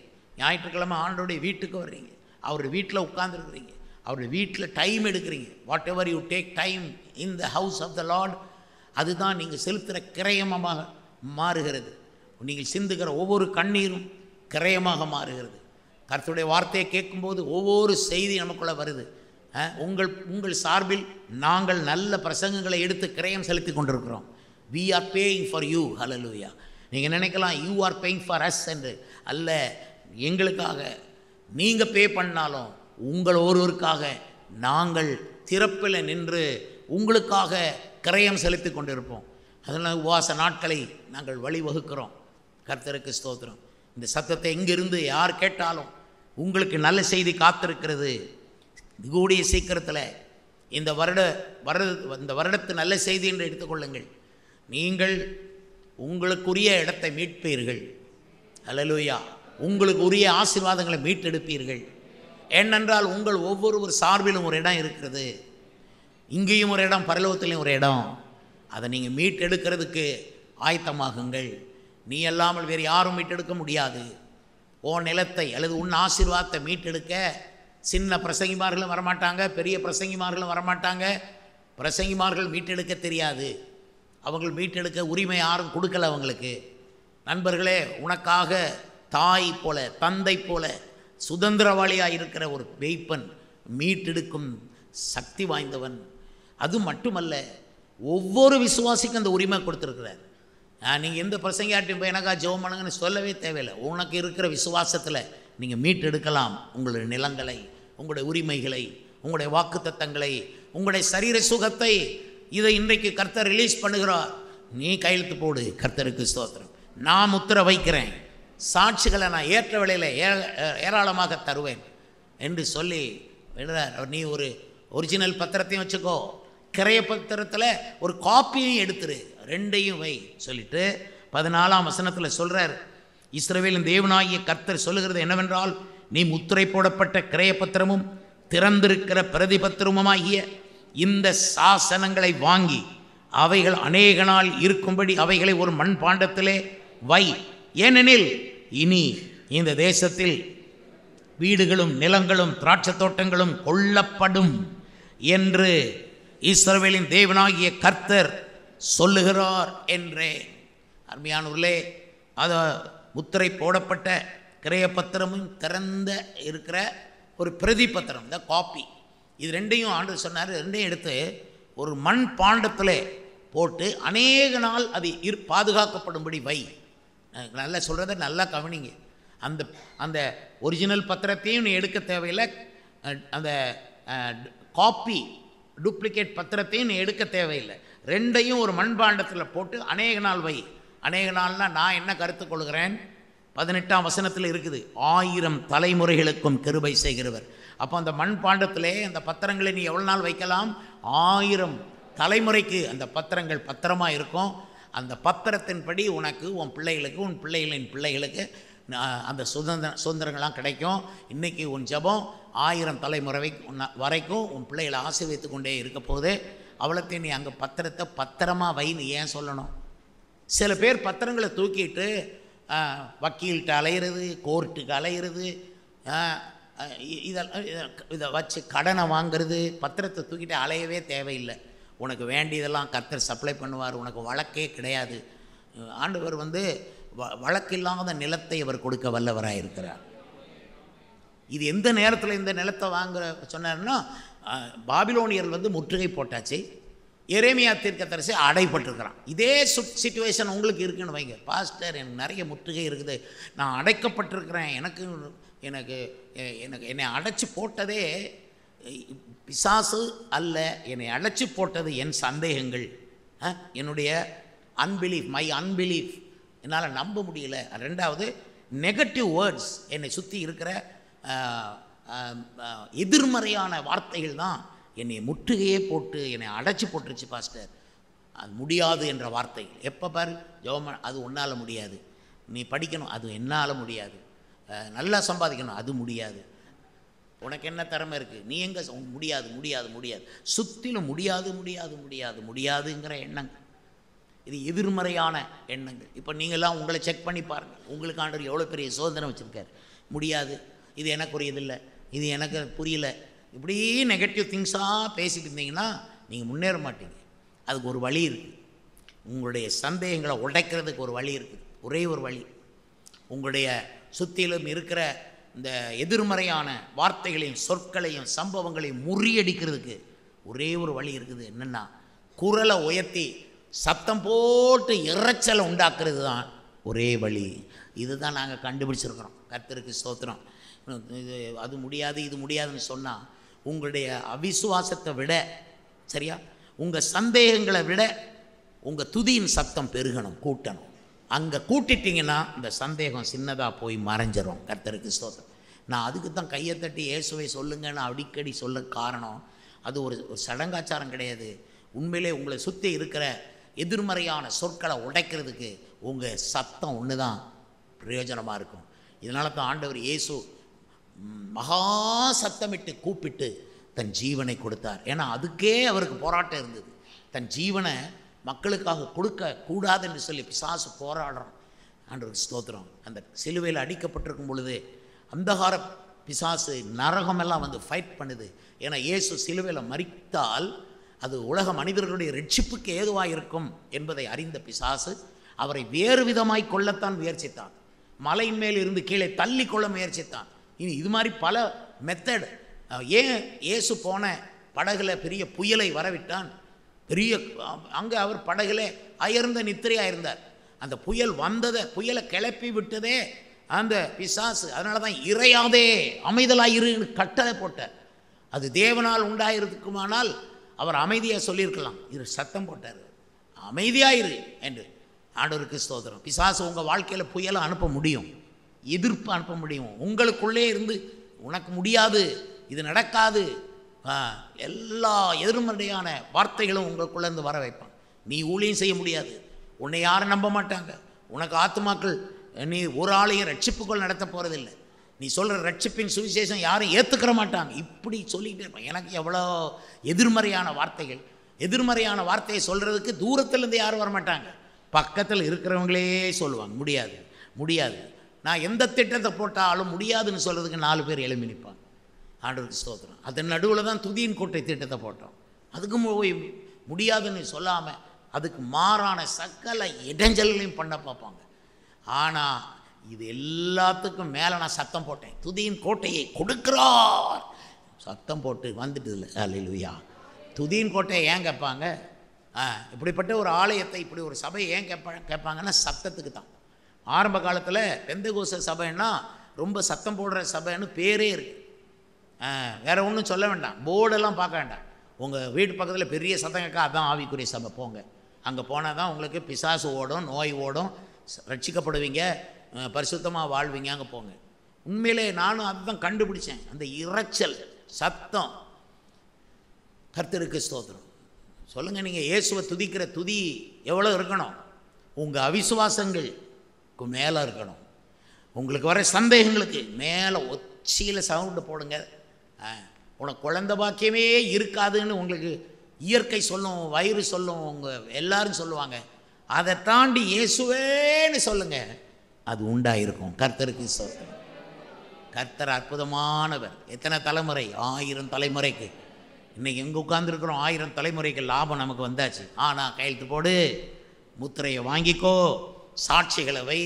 ஞாயிற்றுக்கிழமை ஆண்டோடைய வீட்டுக்கு வர்றீங்க, அவருடைய வீட்டில் உட்கார்ந்துருக்குறீங்க, அவருடைய வீட்டில் டைம் எடுக்கிறீங்க. Whatever you take time in the house of the Lord, அதுதான் நீங்கள் செலுத்துகிற கிரயமாக மாறுகிறது. நீங்கள் சிந்துகிற ஒவ்வொரு கண்ணீரும் கிரயமாக மாறுகிறது. கர்த்தருடைய வார்த்தையை கேட்கும்போது ஒவ்வொரு செய்தி நமக்குள்ளே வருது. உங்கள் சார்பில் நாங்கள் நல்ல பிரசங்கங்களை எடுத்து கிரயம் செலுத்தி கொண்டிருக்கிறோம். we are paying for you. hallelujah. நீங்கள் நினைக்கலாம் you are paying for us என்று. அல்ல, எங்களுக்காக நீங்கள் பே பண்ணாலும் உங்கள் ஒருவருக்காக நாங்கள் திறப்பில் நின்று உங்களுக்காக கிரயம் செலுத்தி கொண்டிருப்போம். அதனால் உபவாச நாட்களை நாங்கள் வழிவகுக்கிறோம். கர்த்தருக்கு ஸ்தோத்திரம். இந்த சத்தத்தை எங்கிருந்து யார் கேட்டாலும் உங்களுக்கு நல்ல செய்தி காத்திருக்கிறது. கூடிய சீக்கிரத்தில் இந்த வருடத்து நல்ல செய்தி என்று எடுத்துக்கொள்ளுங்கள். நீங்கள் உங்களுக்குரிய இடத்தை மீட்பீர்கள். அல்லேலூயா. உங்களுக்கு உரிய ஆசீர்வாதங்களை மீட்டெடுப்பீர்கள். ஏனென்றால் உங்கள் ஒவ்வொரு சார்பிலும் ஒரு இடம் இருக்கிறது. இங்கேயும் ஒரு இடம், பரலோகத்திலையும் ஒரு இடம். அதை நீங்கள் மீட்டெடுக்கிறதுக்கு ஆயத்தமாகுங்கள். நீ அல்லாமல் வேறு யாரும் மீட்டெடுக்க முடியாது. உன் நிலத்தை அல்லது உன் ஆசீர்வாதத்தை மீட்டெடுக்க சின்ன பிரசங்கிமார்களும் வரமாட்டாங்க, பெரிய பிரசங்கிமார்களும் வரமாட்டாங்க. பிரசங்கிமார்கள் மீட்டெடுக்க தெரியாது. அவர்கள் மீட்டெடுக்க உரிமை யாரும் கொடுக்கல அவங்களுக்கு. நண்பர்களே, உனக்காக தாய் போல தந்தை போல சுதந்திரவாளியாக இருக்கிற ஒரு மேய்ப்பன், மீட்டெடுக்கும் சக்தி வாய்ந்தவன். அது மட்டுமல்ல, ஒவ்வொரு விசுவாசிக்கும் அந்த உரிமை கொடுத்துருக்கிறார். நீங்கள் எந்த பிரசங்கியாட்டையும் போய் எனக்கா ஜெபம் பண்ணுங்கன்னு சொல்லவே தேவையில்லை. உனக்கு இருக்கிற விசுவாசத்தில் நீங்கள் மீட்டெடுக்கலாம் உங்களுடைய நிலங்களை, உங்களுடைய உரிமைகளை, உங்களுடைய வாக்குத்தத்தங்களை, உங்களுடைய சரீர சுகத்தை. இதை இன்றைக்கு கர்த்தர் ரிலீஸ் பண்ணுகிறார். நீ கையெழுத்து போடு. கர்த்தருக்கு ஸ்தோத்திரம். நான் முத்திர வைக்கிறேன், சாட்சிகளை நான் ஏற்ற வேளையில் ஏராளமாக தருவேன் என்று சொல்லி எழுதுறார். நீ ஒரு ஒரிஜினல் பத்திரத்தையும் வச்சுக்கோ, கிரைய பத்திரத்தில் ஒரு காப்பியையும் எடுத்துரு, ரெண்டையும் வை சொல்லிட்டு 14ஆம் வசனத்தில் சொல்கிறார். இஸ்ரவேலின் தேவனாகிய கர்த்தர் சொல்லுகிறது என்னவென்றால், நீ முத்திரை போடப்பட்ட கிரைய பத்திரமும் திறந்திருக்கிற பிரதிபத்திரமுமாகிய இந்த சாசனங்களை வாங்கி அவைகள் அநேக நாள் இருக்கும்படி அவைகளை ஒரு மண்பாண்டத்திலே வை. ஏனெனில் இனி இந்த தேசத்தில் வீடுகளும் நிலங்களும் திராட்சை தோட்டங்களும் கொல்லப்படும் என்று இஸ்ரவேலின் தேவனாகிய கர்த்தர் சொல்லுகிறார் என்றே. அருமையானவர்களே, அது முத்திரை போடப்பட்ட கிரைய பத்திரமும் திறந்த இருக்கிற ஒரு பிரதி பத்திரம், இந்த காப்பி, இது ரெண்டையும் ஆண்டவர் சொன்னார். ரெண்டையும் எடுத்து ஒரு மண் பாண்டத்தில் போட்டு அநேக நாள் அது பாதுகாக்கப்படும்படி வை. நல்லா சொல்கிறத நல்லா கவனிங்க. அந்த ஒரிஜினல் பத்திரத்தையும் நீ எடுக்க தேவையில்லை, அந்த காப்பி டூப்ளிகேட் பத்திரத்தையும் நீ எடுக்க தேவையில்லை. ரெண்டையும் ஒரு மண்பாண்டத்தில் போட்டு அநேக நாள் வை. அநேக நாள்னால் நான் என்ன கருத்து கொள்கிறேன், 18ஆம் வசனத்தில் இருக்குது, 1000 தலைமுறைகளுக்கும் கிருபை செய்கிறவர். அப்போ அந்த மண்பாண்டத்திலே அந்த பத்திரங்களை நீ எவ்வளோ நாள் வைக்கலாம்? 1000 தலைமுறைக்கு அந்த பத்திரங்கள் பத்திரமாக இருக்கும். அந்த பத்திரத்தின்படி உனக்கு, உன் பிள்ளைகளுக்கு, உன் பிள்ளைகளின் பிள்ளைகளுக்கு அந்த சுதந்திரங்கள்லாம் கிடைக்கும். இன்றைக்கி உன் ஜபம் 1000 தலைமுறை வரைக்கும் உன் பிள்ளைகளை ஆசீர்வதித்து கொண்டே இருக்க போகுது. அவ்வளோத்தையும் நீ அங்கே பத்திரத்தை பத்திரமாக வைன்னு ஏன் சொல்லணும்? சில பேர் பத்திரங்களை தூக்கிட்டு வக்கீல்கிட்ட அலையிறது, கோர்ட்டுக்கு அலையிறது, இதை வச்சு கடனை வாங்கிறது. பத்திரத்தை தூக்கிட்டு அலையவே தேவையில்லை. உனக்கு வேண்டியதெல்லாம் கர்த்தர் சப்ளை பண்ணுவார். உனக்கு வழக்கே கிடையாது. ஆண்டவர் வழக்கில்லாத நிலத்தை அவர் கொடுக்க வல்லவராக இருக்கிறார். இது எந்த நேரத்தில் இந்த நிலத்தை வாங்குற சொன்னார்னா, பாபிலோனியர்கள் முற்றுகை போட்டாச்சு, எரேமியா தீர்க்கதரிசி அடைப்பட்டிருக்கிறான். இதே சிச்சுவேஷன் உங்களுக்கு இருக்குன்னு வைங்க. பாஸ்டர், எனக்கு நிறைய முற்றுகை இருக்குது, நான் அடைக்கப்பட்டிருக்கிறேன், என்னை அடைச்சி போட்டதே பிசாசு அல்ல, என்னை அடைச்சி போட்டது என் சந்தேகங்கள், என்னுடைய மை அன்பிலீஃப், என்னால் நம்ப முடியல. ரெண்டாவது, நெகட்டிவ் வேர்ட்ஸ், என்னை சுற்றி இருக்கிற எதிர்மறையான வார்த்தைகள் தான் என்னை முற்றுகையே போட்டு என்னை அடைச்சி போட்டுருச்சு பாஸ்டர். அது முடியாது என்ற வார்த்தை. எப்போ பாரு ஜெபம், அது உன்னால் முடியாது. நீ படிக்கணும், அது என்னால் முடியாது. நல்லா சம்பாதிக்கணும், அது முடியாது. உனக்கு என்ன திறமை இருக்குது, நீ எங்கே முடியாது முடியாது முடியாது. சுற்றிலும் முடியாது முடியாது முடியாது முடியாதுங்கிற எண்ணங்கள். இது எதிர்மறையான எண்ணங்கள். இப்போ நீங்களாம் உங்களை செக் பண்ணி பாருங்கள். உங்களுக்கு ஆண்டவர் எவ்வளோ பெரிய சோதனை வச்சுருக்காரு. முடியாது, இது எனக்குரியதில்லை, இது எனக்கு புரியல, இப்படி நெகட்டிவ் திங்ஸாக பேசிட்டு இருந்தீங்கன்னா நீங்கள் முன்னேற மாட்டீங்க. அதுக்கு ஒரு வழி இருக்குது. உங்களுடைய சந்தேகங்களை உடைக்கிறதுக்கு ஒரு வழி இருக்குது. ஒரே ஒரு வழி, உங்களுடைய சுற்றிலும் இருக்கிற இந்த எதிர்மறையான வார்த்தைகளையும் சொற்களையும் சம்பவங்களையும் முறியடிக்கிறதுக்கு ஒரே ஒரு வழி இருக்குது. என்னென்னா, குரலை உயர்த்தி சத்தம் போட்டு இறைச்சலை உண்டாக்குறது தான் ஒரே வழி. இதுதான் நாங்கள் கண்டுபிடிச்சிருக்கிறோம். கர்த்தருக்கு ஸ்தோத்திரம். இது அது முடியாது இது முடியாதுன்னு சொன்னால் உங்களுடைய அவிசுவாசத்தை விட, சரியா, உங்கள் சந்தேகங்களை விட உங்கள் துதியின் சத்தம் பெருகணும், கூட்டணும். அங்கே கூட்டிட்டிங்கன்னா இந்த சந்தேகம் சின்னதாக போய் மறைஞ்சிரும். கர்த்தருக்கு ஸ்தோத்திரம். நான் அதுக்கு தான் கையை தட்டி இயேசுவை சொல்லுங்கன்னு அடிக்கடி சொல்ல காரணம், அது ஒரு சடங்காச்சாரம் கிடையாது. உண்மையிலே உங்களை சுற்றி இருக்கிற எதிர்மறையான சொற்களை உடைக்கிறதுக்கு உங்கள் சத்தம் ஒன்று தான் பிரயோஜனமாக இருக்கும். இதனால தான் ஆண்டவர் இயேசு மகா சத்தமிட்டு கூப்பிட்டு தன் ஜீவனை கொடுத்தார். ஏன்னா அதுக்கே அவருக்கு போராட்டம் இருந்தது. தன் ஜீவனை மக்களுக்காக கொடுக்க கூடாது என்று சொல்லி பிசாசு போராடுறான். ஆண்டவருக்கு ஸ்தோத்திரம். அந்த சிலுவையில் அடிக்கப்பட்டிருக்கும் பொழுது அந்தகார பிசாசு நரகமெல்லாம் வந்து ஃபைட் பண்ணுது. ஏன்னா இயேசு சிலுவையில் மரித்தால் அது உலக மனிதர்களுடைய ரட்சிப்புக்கு ஏதுவாக இருக்கும் என்பதை அறிந்த பிசாசு அவரை வேறு விதமாய் கொள்ளத்தான் முயற்சித்தான். மலையின் மேல் இருந்து கீழே தள்ளி கொள்ள முயற்சித்தான். இனி இது மாதிரி பல மெத்தட். ஏன் இயேசு போன படகுல பெரிய புயலை வரவிட்டான். பெரிய அங்கே அவர் படகுல அயர்ந்த நித்திரையாக இருந்தார். அந்த புயல் வந்ததை, புயலை கிளப்பி விட்டதே அந்த பிசாசு. அதனால தான் இறையாதே அமைதலாயிரு கட்டளை போட்டார். அது தேவனால் உண்டாயிருக்குமானால் அவர் அமைதியாக சொல்லியிருக்கலாம். இது சத்தம் போட்டார், அமைதியாயிரு என்று. ஆண்டவருக்கு ஸ்தோத்திரம். பிசாசு உங்கள் வாழ்க்கையில் புயலை அனுப்ப முடியும், எதிர்ப்பு அனுப்ப முடியும். உங்களுக்குள்ளே இருந்து உனக்கு முடியாது, இது நடக்காது, எல்லா எதிர்மறையான வார்த்தைகளும் உங்களுக்குள்ளேருந்து வர வைப்பான். நீ ஊழியம் செய்ய முடியாது, உன்னை யாரும் நம்ப மாட்டாங்க, உனக்கு ஆத்துமாக்கள், நீ ஒரு ஆளையும் ரட்சிப்புக்குள் நடத்த போகிறதில்லை, நீ சொல்கிற ரட்சிப்பின் சுவிசேஷம் யாரும் ஏற்றுக்கிற மாட்டாங்க, இப்படி சொல்லிகிட்டே இருப்பான். எனக்கு எவ்வளோ எதிர்மறையான வார்த்தைகள். எதிர்மறையான வார்த்தையை சொல்கிறதுக்கு தூரத்துலேருந்து யாரும் வரமாட்டாங்க, பக்கத்தில் இருக்கிறவங்களே சொல்லுவாங்க முடியாது முடியாது. நான் எந்த திட்டத்தை போட்டாலும் முடியாதுன்னு சொல்கிறதுக்கு 4 பேர் எழுப்பி நிற்பாங்க. ஆண்டவருக்கு ஸ்தோத்திரம். அதன் நடுவில் தான் துதியின் கோட்டை திட்டத்தை போட்டோம். அதுக்கும் போய் முடியாதுன்னு சொல்லாமல் அதுக்கு மாறான சகல இடைஞ்சல்களையும் பண்ண பார்ப்பாங்க. ஆனால் இது எல்லாத்துக்கும் மேலே நான் சத்தம் போட்டேன், துதியின் கோட்டையை கொடுக்கிறார் சத்தம் போட்டு வந்துட்டு இல்லை. அல்லேலூயா. துதியின் கோட்டையை ஏன் கேட்பாங்க? இப்படிப்பட்ட ஒரு ஆலயத்தை, இப்படி ஒரு சபையை ஏன் கேட்பாங்கன்னா சத்தத்துக்கு தான். ஆரம்ப காலத்தில் பெந்தகோஸ்த சபைன்னா ரொம்ப சத்தம் போடுற சபைன்னு பேரே இருக்குது. வேறு ஒன்றும் சொல்ல வேண்டாம், போர்டெல்லாம் பார்க்க வேண்டாம். உங்கள் வீட்டு பக்கத்தில் பெரிய சத்தம் கேட்க, அதான் ஆவிக்குரிய சபை, போங்க. அங்கே போனால் தான் உங்களுக்கு பிசாசு ஓடும், நோய் ஓடும், ரட்சிக்கப்படுவீங்க, பரிசுத்தமாக வாழ்வீங்க, அங்கே போங்க. உண்மையிலே நானும் அதுதான் கண்டுபிடிச்சேன். அந்த இரைச்சல் சத்தம். கர்த்தருக்கு ஸ்தோத்திரம். சொல்லுங்கள், நீங்கள் இயேசுவை துதிக்கிற துதி எவ்வளோ இருக்கணும்? உங்கள் அவிசுவாசங்களுக்கு மேலே இருக்கணும். உங்களுக்கு வர சந்தேகங்களுக்கு மேலே உச்சியில் சவுண்டு போடுங்க. உனக்கு குழந்தை பாக்கியமே இருக்காதுன்னு உங்களுக்கு இயற்கை சொல்லும், வயிறு சொல்லும், உங்கள் எல்லாரும் சொல்லுவாங்க. அதை தாண்டி இயேசுவேன்னு சொல்லுங்கள், அது உண்டாயிருக்கும். கர்த்தருக்கு ஸ்தோத்திரம். கர்த்தர் அற்புதமானவர். எத்தனை தலைமுறை? 1000 தலைமுறைக்கு. இன்றைக்கி எங்கே உட்காந்துருக்குறோம்? 1000 தலைமுறைக்கு லாபம் நமக்கு வந்தாச்சு. ஆனால் கையெழுத்து போடு, முத்திரையை வாங்கிக்கோ, சாட்சிகளை வை.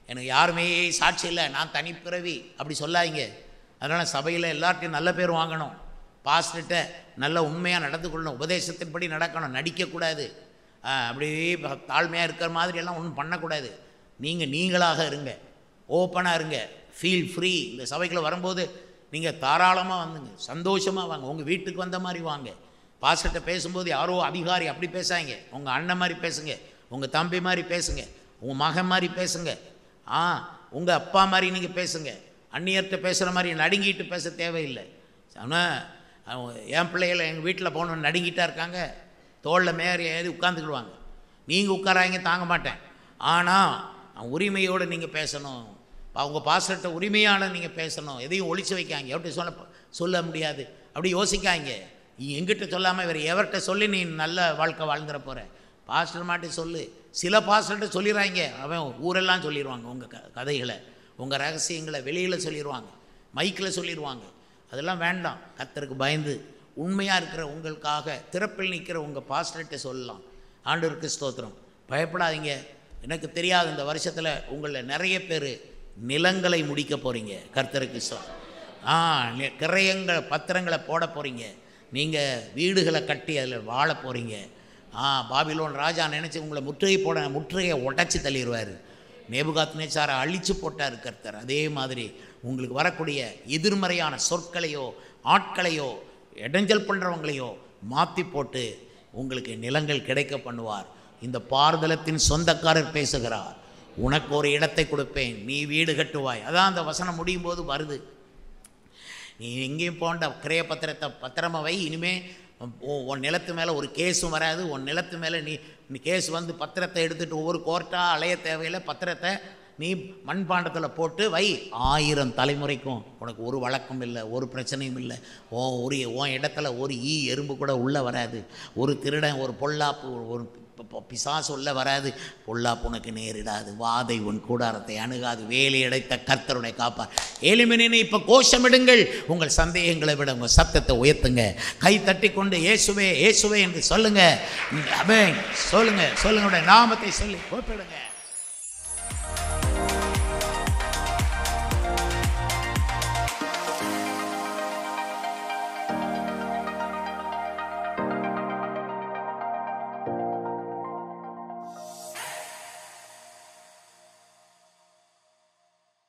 எனக்கு யாருமே சாட்சி இல்லை, நான் தனிப்பிறவி, அப்படி சொல்லாதீங்க. அதனால் சபையில் எல்லார்ட்டையும் நல்ல பேர் வாங்கணும், பாஸ்டர்கிட்ட நல்ல உண்மையாக நடந்து கொள்ளணும், உபதேசத்தின்படி நடக்கணும், நடிக்கக்கூடாது, அப்படி தாழ்மையாக இருக்கிற மாதிரியெல்லாம் ஒன்றும் பண்ணக்கூடாது. நீங்களாக இருங்க, ஓப்பனாக இருங்க, ஃபீல் ஃப்ரீ. இந்த சபைக்குள்ளே வரும்போது நீங்கள் தாராளமாக வந்துங்க, சந்தோஷமாக வாங்க, உங்கள் வீட்டுக்கு வந்த மாதிரி வாங்க. பாஸ்டர்கிட்ட பேசும்போது யாரோ அதிகாரி அப்படி பேசாங்க, உங்கள் அண்ணன் மாதிரி பேசுங்க, உங்கள் தம்பி மாதிரி பேசுங்க, உங்கள் மகன் மாதிரி பேசுங்க, உங்கள் அப்பா மாதிரி நீங்கள் பேசுங்க. அந்நியர்கிட்ட பேசுகிற மாதிரி நடுங்கிட்டு பேச தேவையில்லை. ஆனால் என் பிள்ளைகளை எங்கள் வீட்டில் போகணுன்னு நடுங்கிட்டா இருக்காங்க, தோளில் மேறி ஏறி உட்காந்துக்கிடுவாங்க. நீங்கள் உட்காராங்க தாங்க மாட்டேன். ஆனால் உரிமையோடு நீங்கள் பேசணும். அவங்க பாஸ்டர்கிட்ட உரிமையான நீங்கள் பேசணும். எதையும் ஒழிச்சு வைக்காங்க. எப்படி சொல்ல முடியாது அப்படி யோசிக்காங்க. நீ எங்கிட்ட சொல்லாமல் வேறு எவர்கிட்ட சொல்லி நீ நல்ல வாழ்க்கை வாழ்ந்துட போகிற? பாஸ்டர் மாட்டி சொல்லு. சில பாஸ்டர்கிட்ட சொல்லிடுறாங்க, அவன் ஊரெல்லாம் சொல்லிடுவாங்க. உங்கள் கதைகளை, உங்கள் ரகசியங்களை வெளியில் சொல்லிடுவாங்க, மைக்கில் சொல்லிடுவாங்க. அதெல்லாம் வேண்டாம். கர்த்தருக்கு பயந்து உண்மையாக இருக்கிற உங்களுக்காக திறப்பில் நிற்கிற உங்கள் பாஸ்டர்கிட்ட சொல்லலாம். ஆண்டவருக்கு ஸ்தோத்திரம். பயப்படாதீங்க. எனக்கு தெரியாது, இந்த வருஷத்தில் உங்களில் நிறைய பேர் நிலங்களை முடிக்க போகிறீங்க. கர்த்தருக்கு கிரயங்கள் பத்திரங்களை போட போகிறீங்க. நீங்கள் வீடுகளை கட்டி அதில் வாழ போகிறீங்க. பாபிலோன் ராஜா நினச்சி உங்களை முற்றுகையை உடைச்சி தள்ளிடுவார். நேபுகாத்நேச்சாரை அழித்து போட்டார் கர்த்தர். அதே மாதிரி உங்களுக்கு வரக்கூடிய எதிர்மறையான சொற்களையோ ஆட்களையோ இடைஞ்சல் பண்ணுறவங்களையோ மாற்றி போட்டு உங்களுக்கு நிலங்கள் கிடைக்க பண்ணுவார். இந்த பாரதலத்தின் சொந்தக்காரர் பேசுகிறார், உனக்கு ஒரு இடத்தை கொடுப்பேன், நீ வீடு கட்டுவாய். அதான் அந்த வசனம் முடியும் போது வருது. நீ எங்கேயும் போன்ற கிரய பத்திரமா வை. இனிமேல் உன் நிலத்து மேலே ஒரு கேஸும் வராது. உன் நிலத்து மேலே நீ கேஸ் வந்து பத்திரத்தை எடுத்துகிட்டு ஒவ்வொரு கோர்ட்டாக அலைய தேவையில்லை. பத்திரத்தை நீ மண்பாண்டத்தில் போட்டு வை. 1000 தலைமுறைக்கும் உனக்கு ஒரு வழக்கம் இல்லை, ஒரு பிரச்சனையும் இல்லை. உன் இடத்துல ஒரு எறும்பு கூட உள்ளே வராது. ஒரு திருடன், ஒரு பொல்லாப்பு, ஒரு பிசாசு உள்ள வராது. பொல்லாப்பு உனக்கு நேரிடாது. வாதை உன் கூடாரத்தை அணுகாது. வேலி அடைத்த கர்த்தருடைய காப்பார். ஏலிமேனே, இப்போ கோஷமிடுங்கள். உங்கள் சந்தேகங்களை விட உங்கள் சத்தத்தை உயர்த்துங்க. கை தட்டி கொண்டு இயேசுவே இயேசுவே என்று சொல்லுங்க. சொல்லுங்க, நாமத்தை சொல்லி கூப்பிடுங்க.